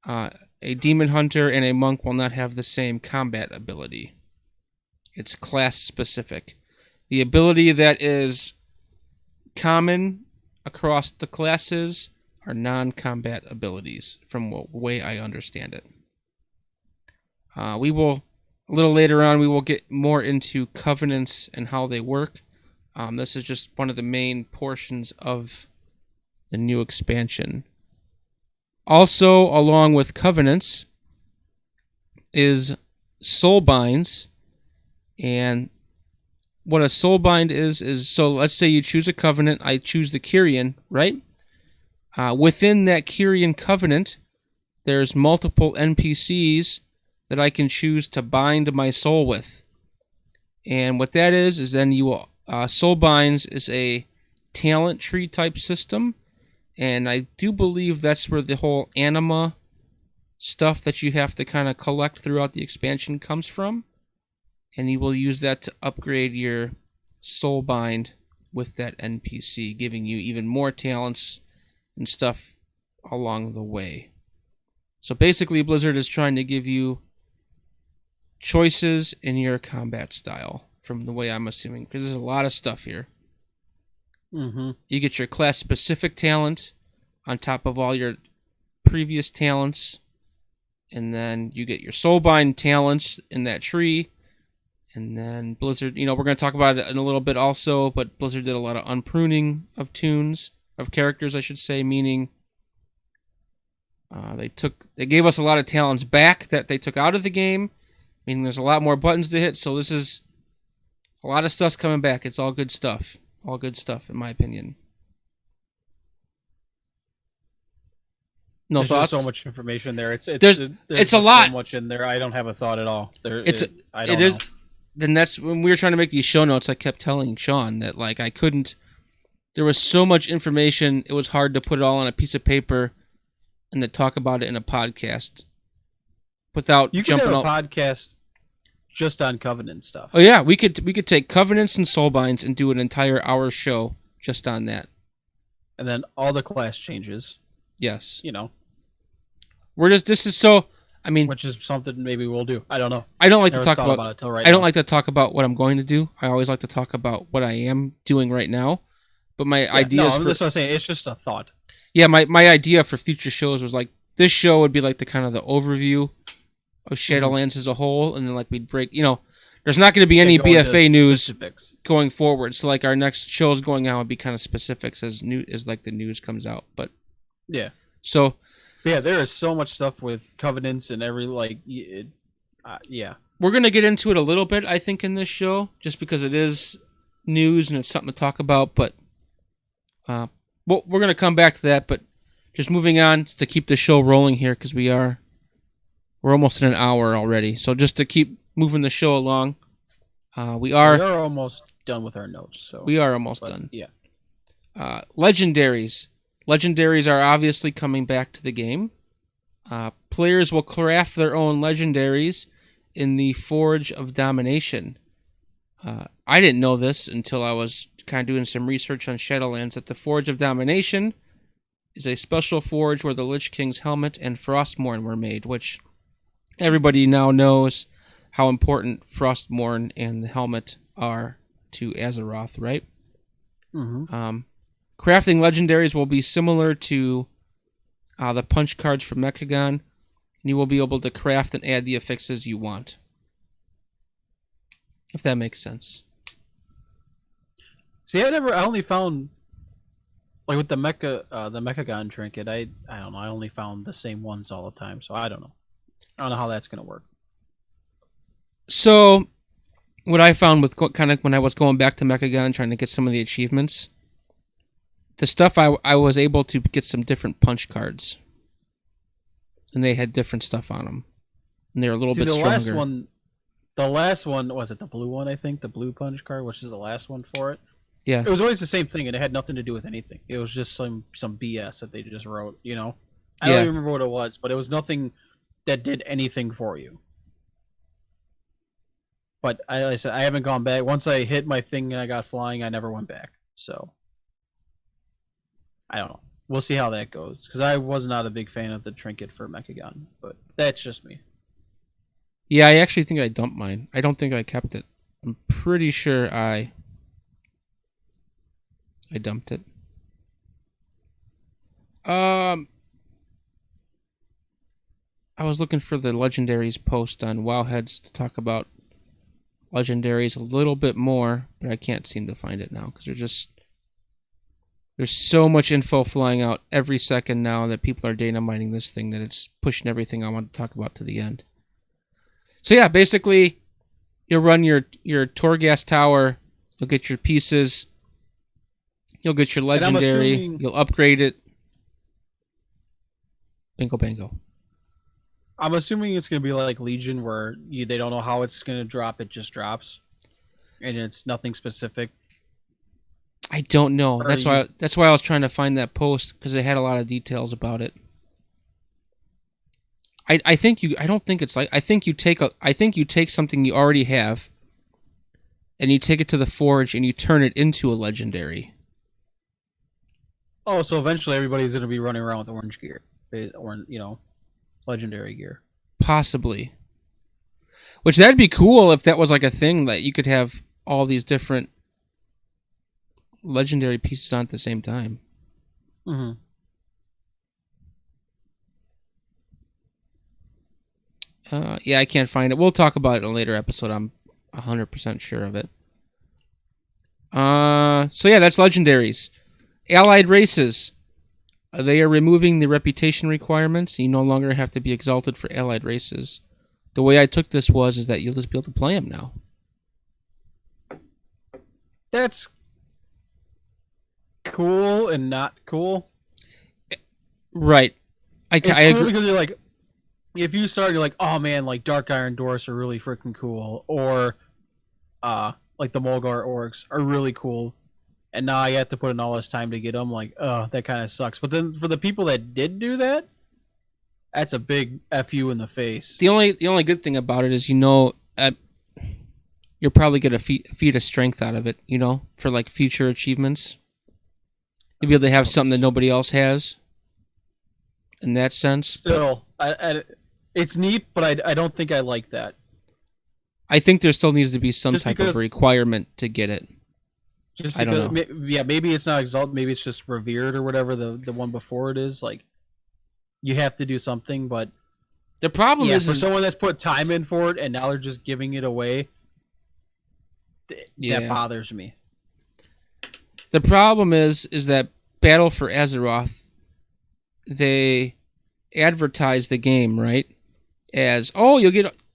A demon hunter and a monk will not have the same combat ability. It's class-specific. The ability that is common across the classes are non-combat abilities, from the way I understand it. A little later on, we will get more into covenants and how they work. This is just one of the main portions of the new expansion. Also, along with covenants, is soulbinds. And what a soulbind is so let's say you choose a covenant. I choose the Kyrian, right? Within that Kyrian covenant, there's multiple NPCs that I can choose to bind my soul with. And what that is then you will... Soul Binds is a talent tree type system. And I do believe that's where the whole anima stuff that you have to kind of collect throughout the expansion comes from. And you will use that to upgrade your soul bind with that NPC, giving you even more talents and stuff along the way. So basically, Blizzard is trying to give you choices in your combat style, from the way I'm assuming, because there's a lot of stuff here. Mm-hmm. You get your class-specific talent on top of all your previous talents, and then you get your soulbind talents in that tree, and then Blizzard, we're going to talk about it in a little bit also, but Blizzard did a lot of unpruning of characters, I should say, meaning They gave us a lot of talents back that they took out of the game. Meaning there's a lot more buttons to hit. So this is a lot of stuff's coming back. It's all good stuff. All good stuff, in my opinion. No there's thoughts? Just so much information there. It's a lot. So much in there. I don't have a thought at all. I don't know. Then that's when we were trying to make these show notes. I kept telling Sean that like I couldn't. There was so much information. It was hard to put it all on a piece of paper and to talk about it in a podcast without jumping out. You could have a podcast just on Covenant stuff. Oh yeah, we could take Covenants and Soulbinds and do an entire hour show just on that. And then all the class changes. Yes. This is so. I mean, which is something maybe we'll do. I don't know. I don't like to talk about it right now. I don't like to talk about what I'm going to do. I always like to talk about what I am doing right now. But my ideas for that's what I'm saying. It's just a thought. Yeah, my idea for future shows was like this show would be like the kind of the overview of Shadowlands as a whole, and then like we'd break. There's not going to be any BFA news specifics going forward. So like our next shows going out would be kind of specifics as like the news comes out. But yeah. So yeah, there is so much stuff with Covenants and every yeah. We're gonna get into it a little bit, I think, in this show, just because it is news and it's something to talk about. But well, we're gonna come back to that. But just moving on to keep the show rolling here, because we're almost in an hour already. So just to keep moving the show along, we are almost done with our notes. So we are almost done. Yeah. Legendaries. Legendaries are obviously coming back to the game. Players will craft their own legendaries in the Forge of Domination. I didn't know this until I was kind of doing some research on Shadowlands, that the Forge of Domination is a special forge where the Lich King's helmet and Frostmourne were made, which everybody now knows how important Frostmourne and the helmet are to Azeroth, right? Mm-hmm. Crafting legendaries will be similar to the punch cards from Mechagon, and you will be able to craft and add the affixes you want. If that makes sense. See, I only found, like with the Mechagon trinket, I don't know, I only found the same ones all the time, so I don't know. I don't know how that's going to work. So, what I found with kind of when I was going back to Mechagon trying to get some of the achievements, the stuff I was able to get some different punch cards, and they had different stuff on them, and they're a little bit stronger. The last one was it the blue one? I think the blue punch card, which is the last one for it. Yeah, it was always the same thing, and it had nothing to do with anything. It was just some BS that they just wrote. I don't even remember what it was, but it was nothing that did anything for you. But like I said, I haven't gone back. Once I hit my thing and I got flying, I never went back. So I don't know. We'll see how that goes, because I was not a big fan of the trinket for Mechagon, but that's just me. Yeah, I actually think I dumped mine. I don't think I kept it. I'm pretty sure I dumped it. I was looking for the Legendaries post on Wowheads to talk about Legendaries a little bit more, but I can't seem to find it now, because there's so much info flying out every second now that people are data mining this thing that it's pushing everything I want to talk about to the end. So yeah, basically, you'll run your Torghast Tower, you'll get your pieces, you'll get your legendary, you'll upgrade it. Bingo bango. I'm assuming it's going to be like Legion, where they don't know how it's going to drop, it just drops. And it's nothing specific. I don't know. That's why I was trying to find that post, because it had a lot of details about it. I think you take something you already have, and you take it to the forge and you turn it into a legendary. Oh, so eventually everybody's going to be running around with orange gear, or legendary gear. Possibly. Which that'd be cool if that was like a thing, that you could have all these different legendary pieces on at the same time. Mm-hmm. Yeah, I can't find it. We'll talk about it in a later episode. I'm 100% sure of it. So yeah, that's legendaries. Allied races. They are removing the reputation requirements. You no longer have to be exalted for allied races. The way I took this is that you'll just be able to play them now. That's cool and not cool. Right. I cool agree. Because you're like, if you start, you're like, oh man, like Dark Iron Dwarfs are really freaking cool, or like the Mulgar Orcs are really cool, and now I have to put in all this time to get them. Like, that kind of sucks. But then for the people that did do that, that's a big fu in the face. The only good thing about it is you'll probably get a feat of strength out of it. For like future achievements, you'll be able to have something that nobody else has. In that sense, still, it's neat, but I don't think I like that. I think there still needs to be some type of requirement to get it. I don't know. Maybe it's not exalted. Maybe it's just revered or whatever the one before it is. Like, you have to do something, but the problem is for someone that's put time in for it and now they're just giving it away. That bothers me. The problem is that Battle for Azeroth, they advertise the game, right, as,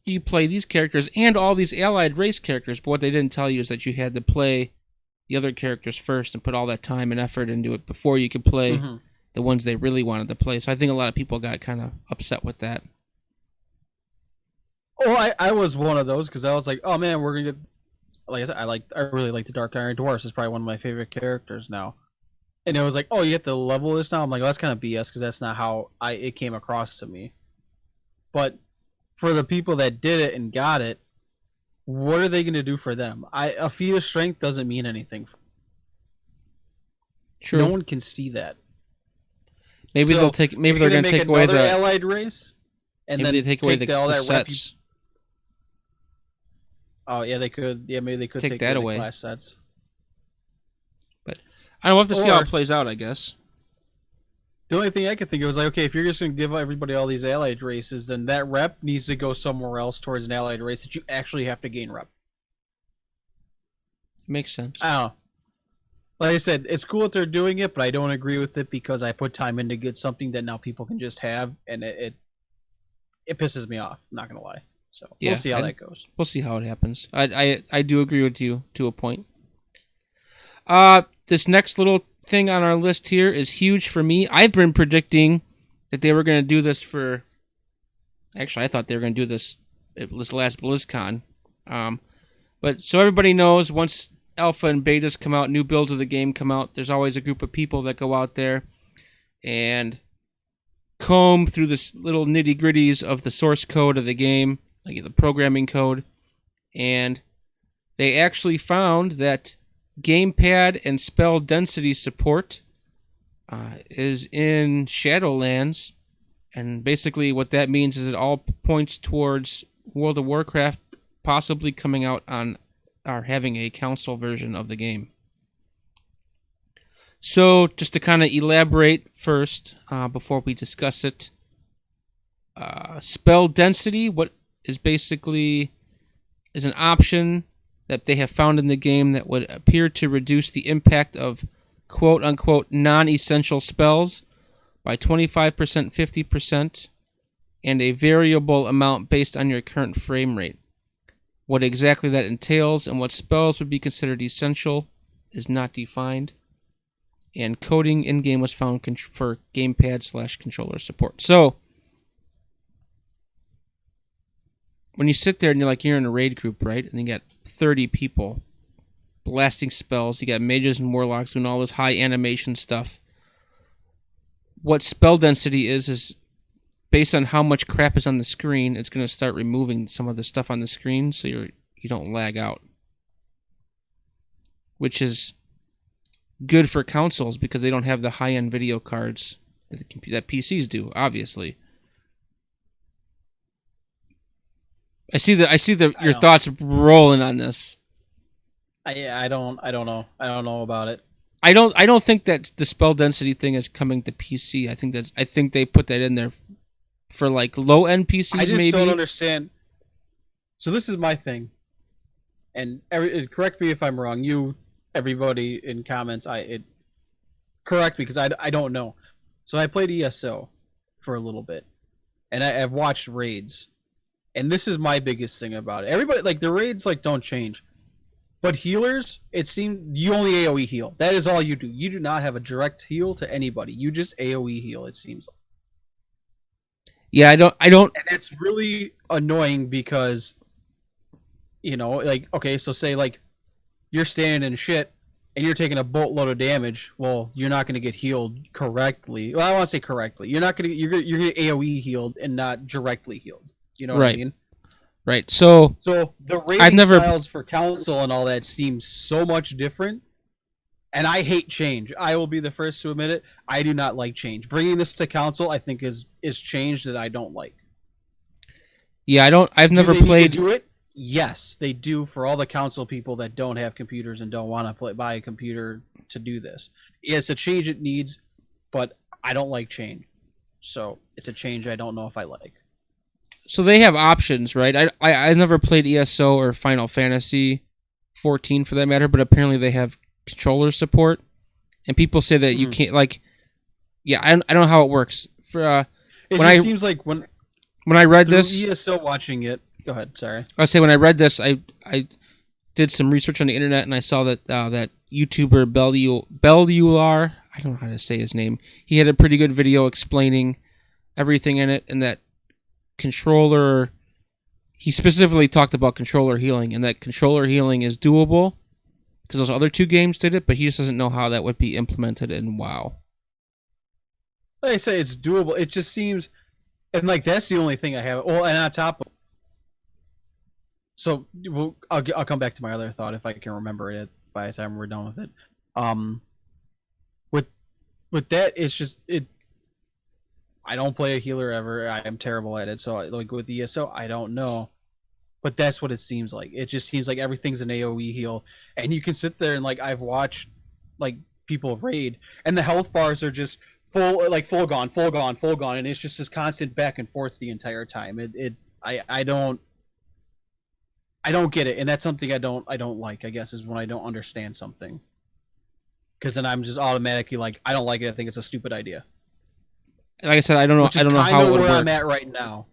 you play these characters and all these allied race characters, but what they didn't tell you is that you had to play the other characters first and put all that time and effort into it before you could play the ones they really wanted to play. So I think a lot of people got kind of upset with that. Oh, I was one of those, because I was like, oh man, we're gonna get, like I said, I really like the Dark Iron Dwarfs. It's probably one of my favorite characters now. And it was like, oh, you have to level this now? I'm like, oh, that's kind of BS, because that's not how it came across to me. But for the people that did it and got it, what are they going to do for them? A feat of strength doesn't mean anything. True. No one can see that. Maybe they're going to take away the allied race, and maybe then they take away the sets. Oh yeah, they could. Yeah, maybe they could take that away. The class sets. But I don't know. We'll have to see how it plays out, I guess. The only thing I could think of was like, okay, if you're just going to give everybody all these allied races, then that rep needs to go somewhere else towards an allied race that you actually have to gain rep. Makes sense. I don't know. Like I said, it's cool that they're doing it, but I don't agree with it because I put time in to get something that now people can just have, and it pisses me off. I'm not going to lie. So we'll see how that goes. We'll see how it happens. I do agree with you to a point. This next little thing on our list here is huge for me. I've been predicting that they were going to do this for... Actually, I thought they were going to do this last BlizzCon. But so everybody knows, once alpha and betas come out, new builds of the game come out, there's always a group of people that go out there and comb through the little nitty-gritties of the source code of the game, like the programming code, and they actually found that gamepad and spell density support is in Shadowlands, and basically what that means is it all points towards World of Warcraft possibly coming out on or having a console version of the game. So just to kind of elaborate first before we discuss it, spell density, what is basically is an option that they have found in the game that would appear to reduce the impact of quote-unquote non-essential spells by 25%, 50%, and a variable amount based on your current frame rate. What exactly that entails and what spells would be considered essential is not defined, and coding in-game was found for gamepad/controller support. So, when you sit there and you're in a raid group, right, and you got 30 people blasting spells, you got mages and warlocks doing all this high animation stuff, what spell density is based on how much crap is on the screen, it's going to start removing some of the stuff on the screen so you don't lag out. Which is good for consoles because they don't have the high-end video cards that PCs do, obviously. I see your thoughts rolling on this. I don't know. I don't know about it. I don't think that the spell density thing is coming to PC. I think they put that in there for like low end PCs. I just maybe. Don't understand. So this is my thing, and correct me if I'm wrong. Everybody in comments, correct me because I don't know. So I played ESO for a little bit, and I've watched raids, and this is my biggest thing about it. Everybody like the raids like don't change, but healers, it seems you only AOE heal. That is all you do. You do not have a direct heal to anybody. You just AOE heal. It seems. Yeah, I don't. And it's really annoying because, like okay, so say like you're standing in shit and you're taking a boatload of damage. Well, you're not going to get healed correctly. Well, I want to say correctly. You're not going to. You're going to AOE healed and not directly healed. You know what I mean? Right. So the rating styles for council and all that seems so much different. And I hate change. I will be the first to admit it. I do not like change. Bringing this to council, I think, is change that I don't like. Yeah, I don't. I've never played. Do it? Yes, they do for all the council people that don't have computers and don't want to buy a computer to do this. It's a change it needs, but I don't like change. So it's a change I don't know if I like. So they have options, right? I never played ESO or Final Fantasy 14 for that matter, but apparently they have controller support, and people say that you can't I don't know how it works. For it seems like when I read this, ESO watching it. Go ahead. Sorry. I say when I read this, I did some research on the internet and I saw that that YouTuber Bellular, I don't know how to say his name. He had a pretty good video explaining everything in it, and that controller. He specifically talked about controller healing, and that controller healing is doable. Because those other two games did it, but he just doesn't know how that would be implemented in WoW. Like I say, it's doable. It just seems, and like that's the only thing I have. Well, and on top of, so I'll come back to my other thought if I can remember it by the time we're done with it. With that, it's just it. I don't play a healer ever. I am terrible at it. So like with ESO, I don't know. But that's what it seems like. It just seems like everything's an AoE heal. And you can sit there and, like, I've watched, like, people raid, and the health bars are just full gone, and it's just this constant back and forth the entire time. I don't get it, and that's something I don't like, I guess, is when I don't understand something. Because then I'm just automatically like, I don't like it, I think it's a stupid idea. Like I said, I don't know how it would work. I'm at right now.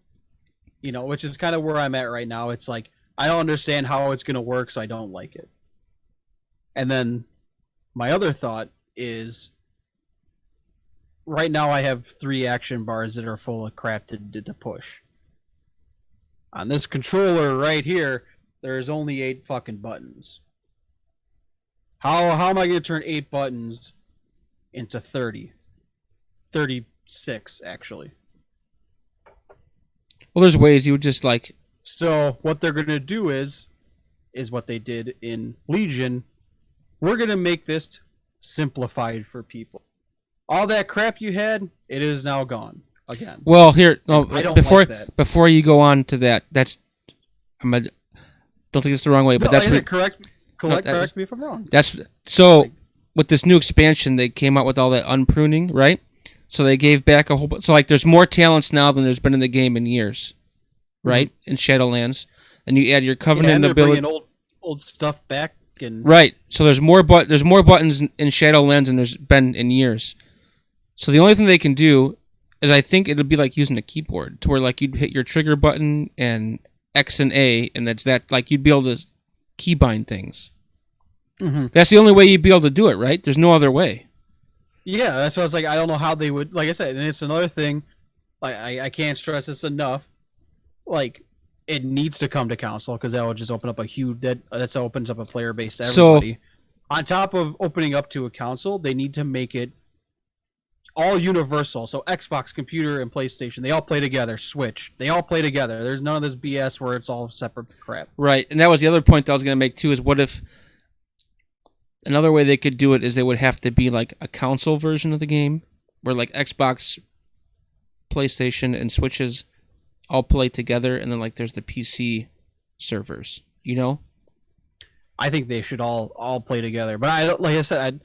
Which is kind of where I'm at right now. It's like, I don't understand how it's going to work, so I don't like it. And then my other thought is, right now I have 3 action bars that are full of crap to push. On this controller right here, there's only 8 fucking buttons. How am I going to turn 8 buttons into 30? 36, actually. Well, there's ways you would just like. So what they're gonna do is what they did in Legion. We're gonna make this simplified for people. All that crap you had, it is now gone again. Well, here, no, before you go on to that, don't think it's the wrong way, but that's correct me if I'm wrong. That's so. With this new expansion, they came out with all that unpruning, right? So they gave back a whole bunch. So like there's more talents now than there's been in the game in years, right? In Shadowlands. And you add your Covenant ability. Bringing old stuff back. Right. So there's more buttons in Shadowlands than there's been in years. So the only thing they can do is I think it'll be like using a keyboard to where like you'd hit your trigger button and X and A, and that's that. Like you'd be able to keybind things. Mm-hmm. That's the only way you'd be able to do it, right? There's no other way. Yeah, that's why I was like, I don't know how they would. Like I said, and it's another thing. Like I can't stress this enough. Like it needs to come to council because that will just open up a huge. That opens up a player base to everybody. So, on top of opening up to a council, they need to make it all universal. So Xbox, computer, and PlayStation, they all play together. Switch, they all play together. There's none of this BS where it's all separate crap. Right, and that was the other point I was going to make too. Is what if another way they could do it is they would have to be like a console version of the game, where like Xbox, PlayStation, and Switches all play together, and then like there's the PC servers. I think they should all play together, but I don't. Like I said,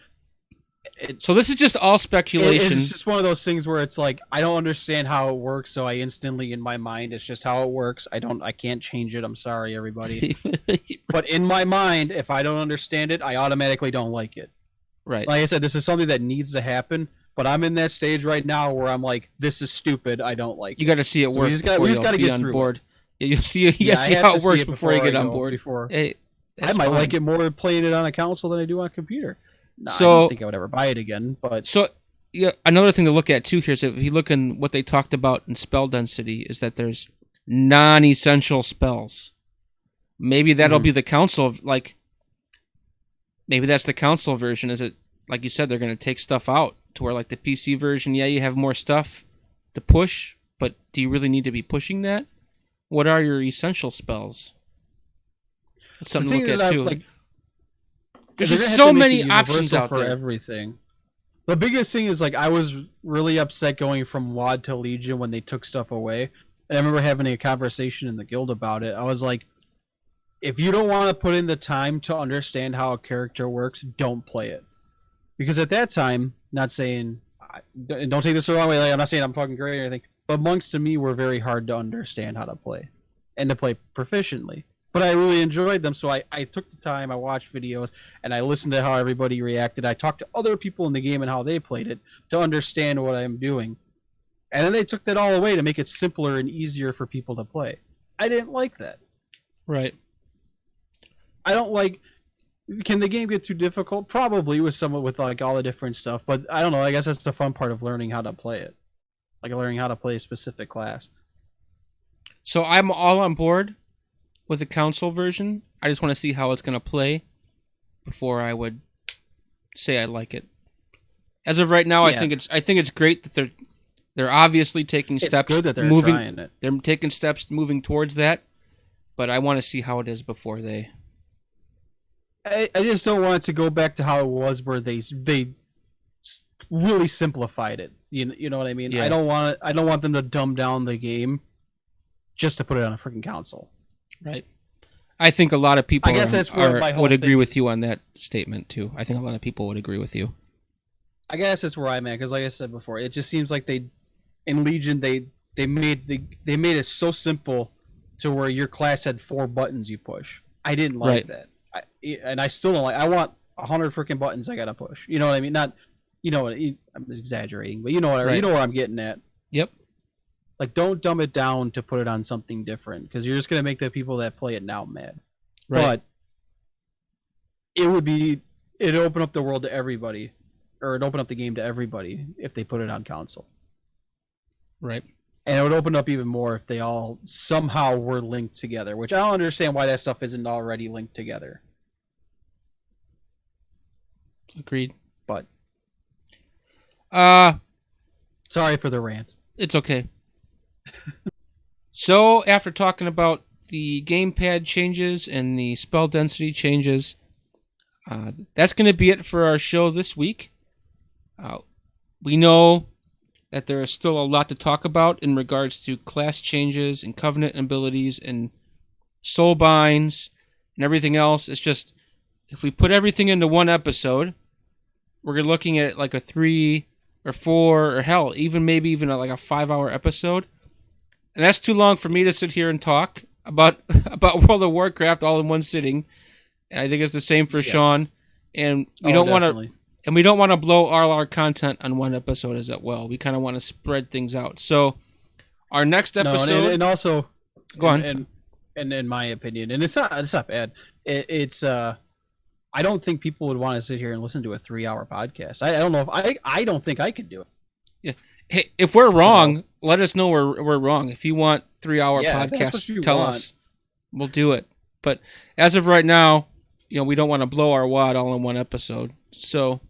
so this is just all speculation. It's just one of those things where it's like I don't understand how it works, so I instantly in my mind it's just how it works. I can't change it. I'm sorry, everybody. But in my mind, if I don't understand it, I automatically don't like it. Right. Like I said, this is something that needs to happen. But I'm in that stage right now where I'm like, this is stupid. I don't like You it. got to see it work before you'll be on board. Yeah, you see how it works before you get on board. Hey, I might fine. like it more playing it on a console than I do on a computer. No, So, I don't think I would ever buy it again. But yeah, another thing to look at too here is if you look in what they talked about in spell density is that there's non-essential spells. Maybe that'll be the console, like maybe that's the console version. Is it like you said they're going to take stuff out to where like the PC version, yeah, you have more stuff to push, but do you really need to be pushing that? What are your essential spells? That's something to look at too. There's just so many options out there. Everything. The biggest thing is like I was really upset going from WoD to Legion when they took stuff away. And I remember having a conversation in the guild about it. I was like, if you don't want to put in the time to understand how a character works, don't play it. Because at that time, not saying, don't take this the wrong way, like I'm not saying I'm fucking great or anything, but monks to me were very hard to understand how to play and to play proficiently. But I really enjoyed them, so I took the time, I watched videos, and I listened to how everybody reacted. I talked to other people in the game and how they played it to understand what I'm doing. And then they took that all away to make it simpler and easier for people to play. I didn't like that. Right. I don't like... Can the game get too difficult? Probably with like all the different stuff, but I don't know. I guess that's the fun part of learning how to play it. Like learning how to play a specific class. So I'm all on board with the console version. I just want to see how it's going to play before I would say I like it. As of right now, yeah. I think it's great that they're obviously taking steps. It's good that they're trying it. They're taking steps moving towards that, but I want to see how it is before they. I just don't want it to go back to how it was, where they really simplified it. You know what I mean? Yeah. I don't want them to dumb down the game just to put it on a freaking console. Right. I think a lot of people would agree with you on that statement too. I think a lot of people would agree with you. I guess that's where I'm at, because like I said before, it just seems like in Legion they made it so simple to where your class had 4 buttons you push. I didn't like that. And I still don't like. I want 100 freaking buttons I gotta push. You know what I mean? Not, you know what? I'm exaggerating, but you know what? You know where I'm getting at. Yep. Like, don't dumb it down to put it on something different, because you're just gonna make the people that play it now mad. Right. But it'd open up the world to everybody, or it'd open up the game to everybody if they put it on console. Right. And it would open up even more if they all somehow were linked together, which I don't understand why that stuff isn't already linked together. Agreed. But sorry for the rant. It's okay. So, after talking about the gamepad changes and the spell density changes, that's going to be it for our show this week. We know that there is still a lot to talk about in regards to class changes and covenant abilities and soul binds and everything else. It's just, if we put everything into one episode, we're looking at like a 3 or 4 or hell, maybe even like a 5-hour episode. And that's too long for me to sit here and talk about World of Warcraft all in one sitting. And I think it's the same for Sean. And we don't want to... And we don't want to blow all our content on one episode as well. We kind of want to spread things out. So, our next episode, and also, go on. And in my opinion, and it's not bad. It's I don't think people would want to sit here and listen to a 3-hour podcast. I don't know if I don't think I could do it. Yeah. Hey, if we're wrong, let us know we're wrong. If you want 3-hour podcasts, tell us. We'll do it. But as of right now, we don't want to blow our wad all in one episode. So,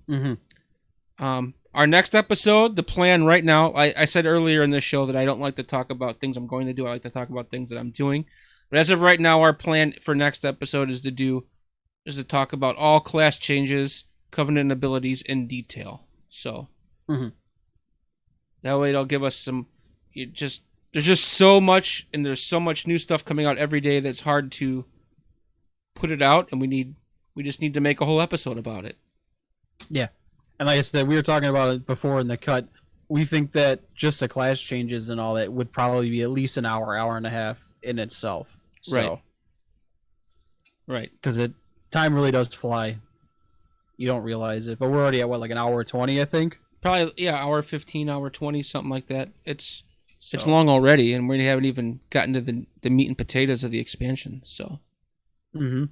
our next episode, the plan right now, I said earlier in this show that I don't like to talk about things I'm going to do. I like to talk about things that I'm doing. But as of right now, our plan for next episode is to talk about all class changes, covenant abilities in detail. So, that way it'll give us some, there's just so much, and there's so much new stuff coming out every day that's hard to put it out, and we just need to make a whole episode about it. Yeah. And like I said, we were talking about it before in the cut. We think that just the class changes and all that would probably be at least an hour and a half in itself. So, right. Because time really does fly. You don't realize it. But we're already at, like an hour 20, I think? Probably hour 15, hour 20, something like that. It's long already, and we haven't even gotten to the meat and potatoes of the expansion. So. Mm-hmm.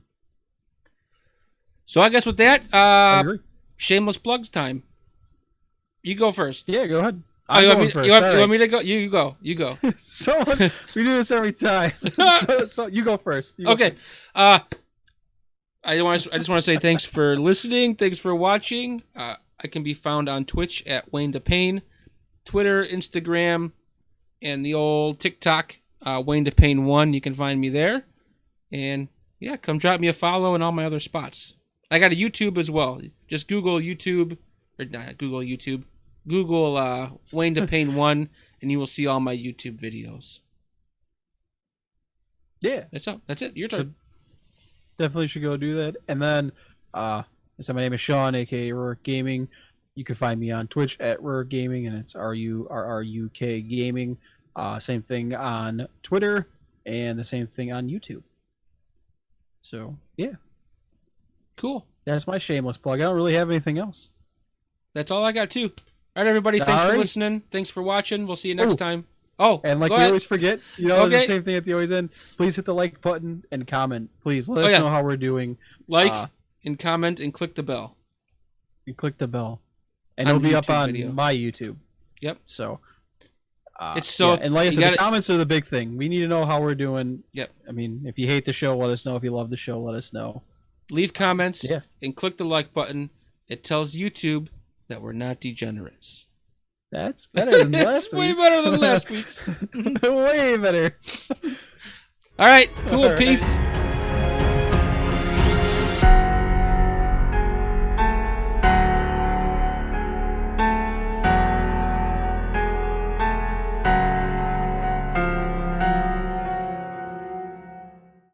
So I guess with that, I agree. shameless plugs time. You go first. Yeah, go ahead. You want me to go? You go. You go. We do this every time. so you go first. Okay. I just want to say thanks for listening. Thanks for watching. I can be found on Twitch at Wayne DePayne, Twitter, Instagram, and the old TikTok, Wayne DePayne 1. You can find me there. And yeah, come drop me a follow and all my other spots. I got a YouTube as well. Just Google YouTube, or not Google YouTube. Google Wayne DePayne 1, and you will see all my YouTube videos. Yeah. That's it. Your turn. Definitely should go do that. And then, so my name is Sean, aka Rurruk Gaming. You can find me on Twitch at Rurruk Gaming, and it's RURRUK Gaming. Same thing on Twitter, and the same thing on YouTube. So, yeah. Cool. That's my shameless plug. I don't really have anything else. That's all I got, too. All right, everybody. Thanks for listening. Thanks for watching. We'll see you next time. Oh, and like we always forget, the same thing at the always end. Please hit the like button and comment. Please let us know how we're doing. Like and comment and click the bell. And click the bell, and it'll be up on my YouTube. Yep. So it's so and like I said, the comments are the big thing. We need to know how we're doing. Yep. I mean, if you hate the show, let us know. If you love the show, let us know. Leave comments and click the like button. It tells YouTube that we're not degenerates. That's better than last week. Way better than last week's. Way better. All right. Cool. Peace.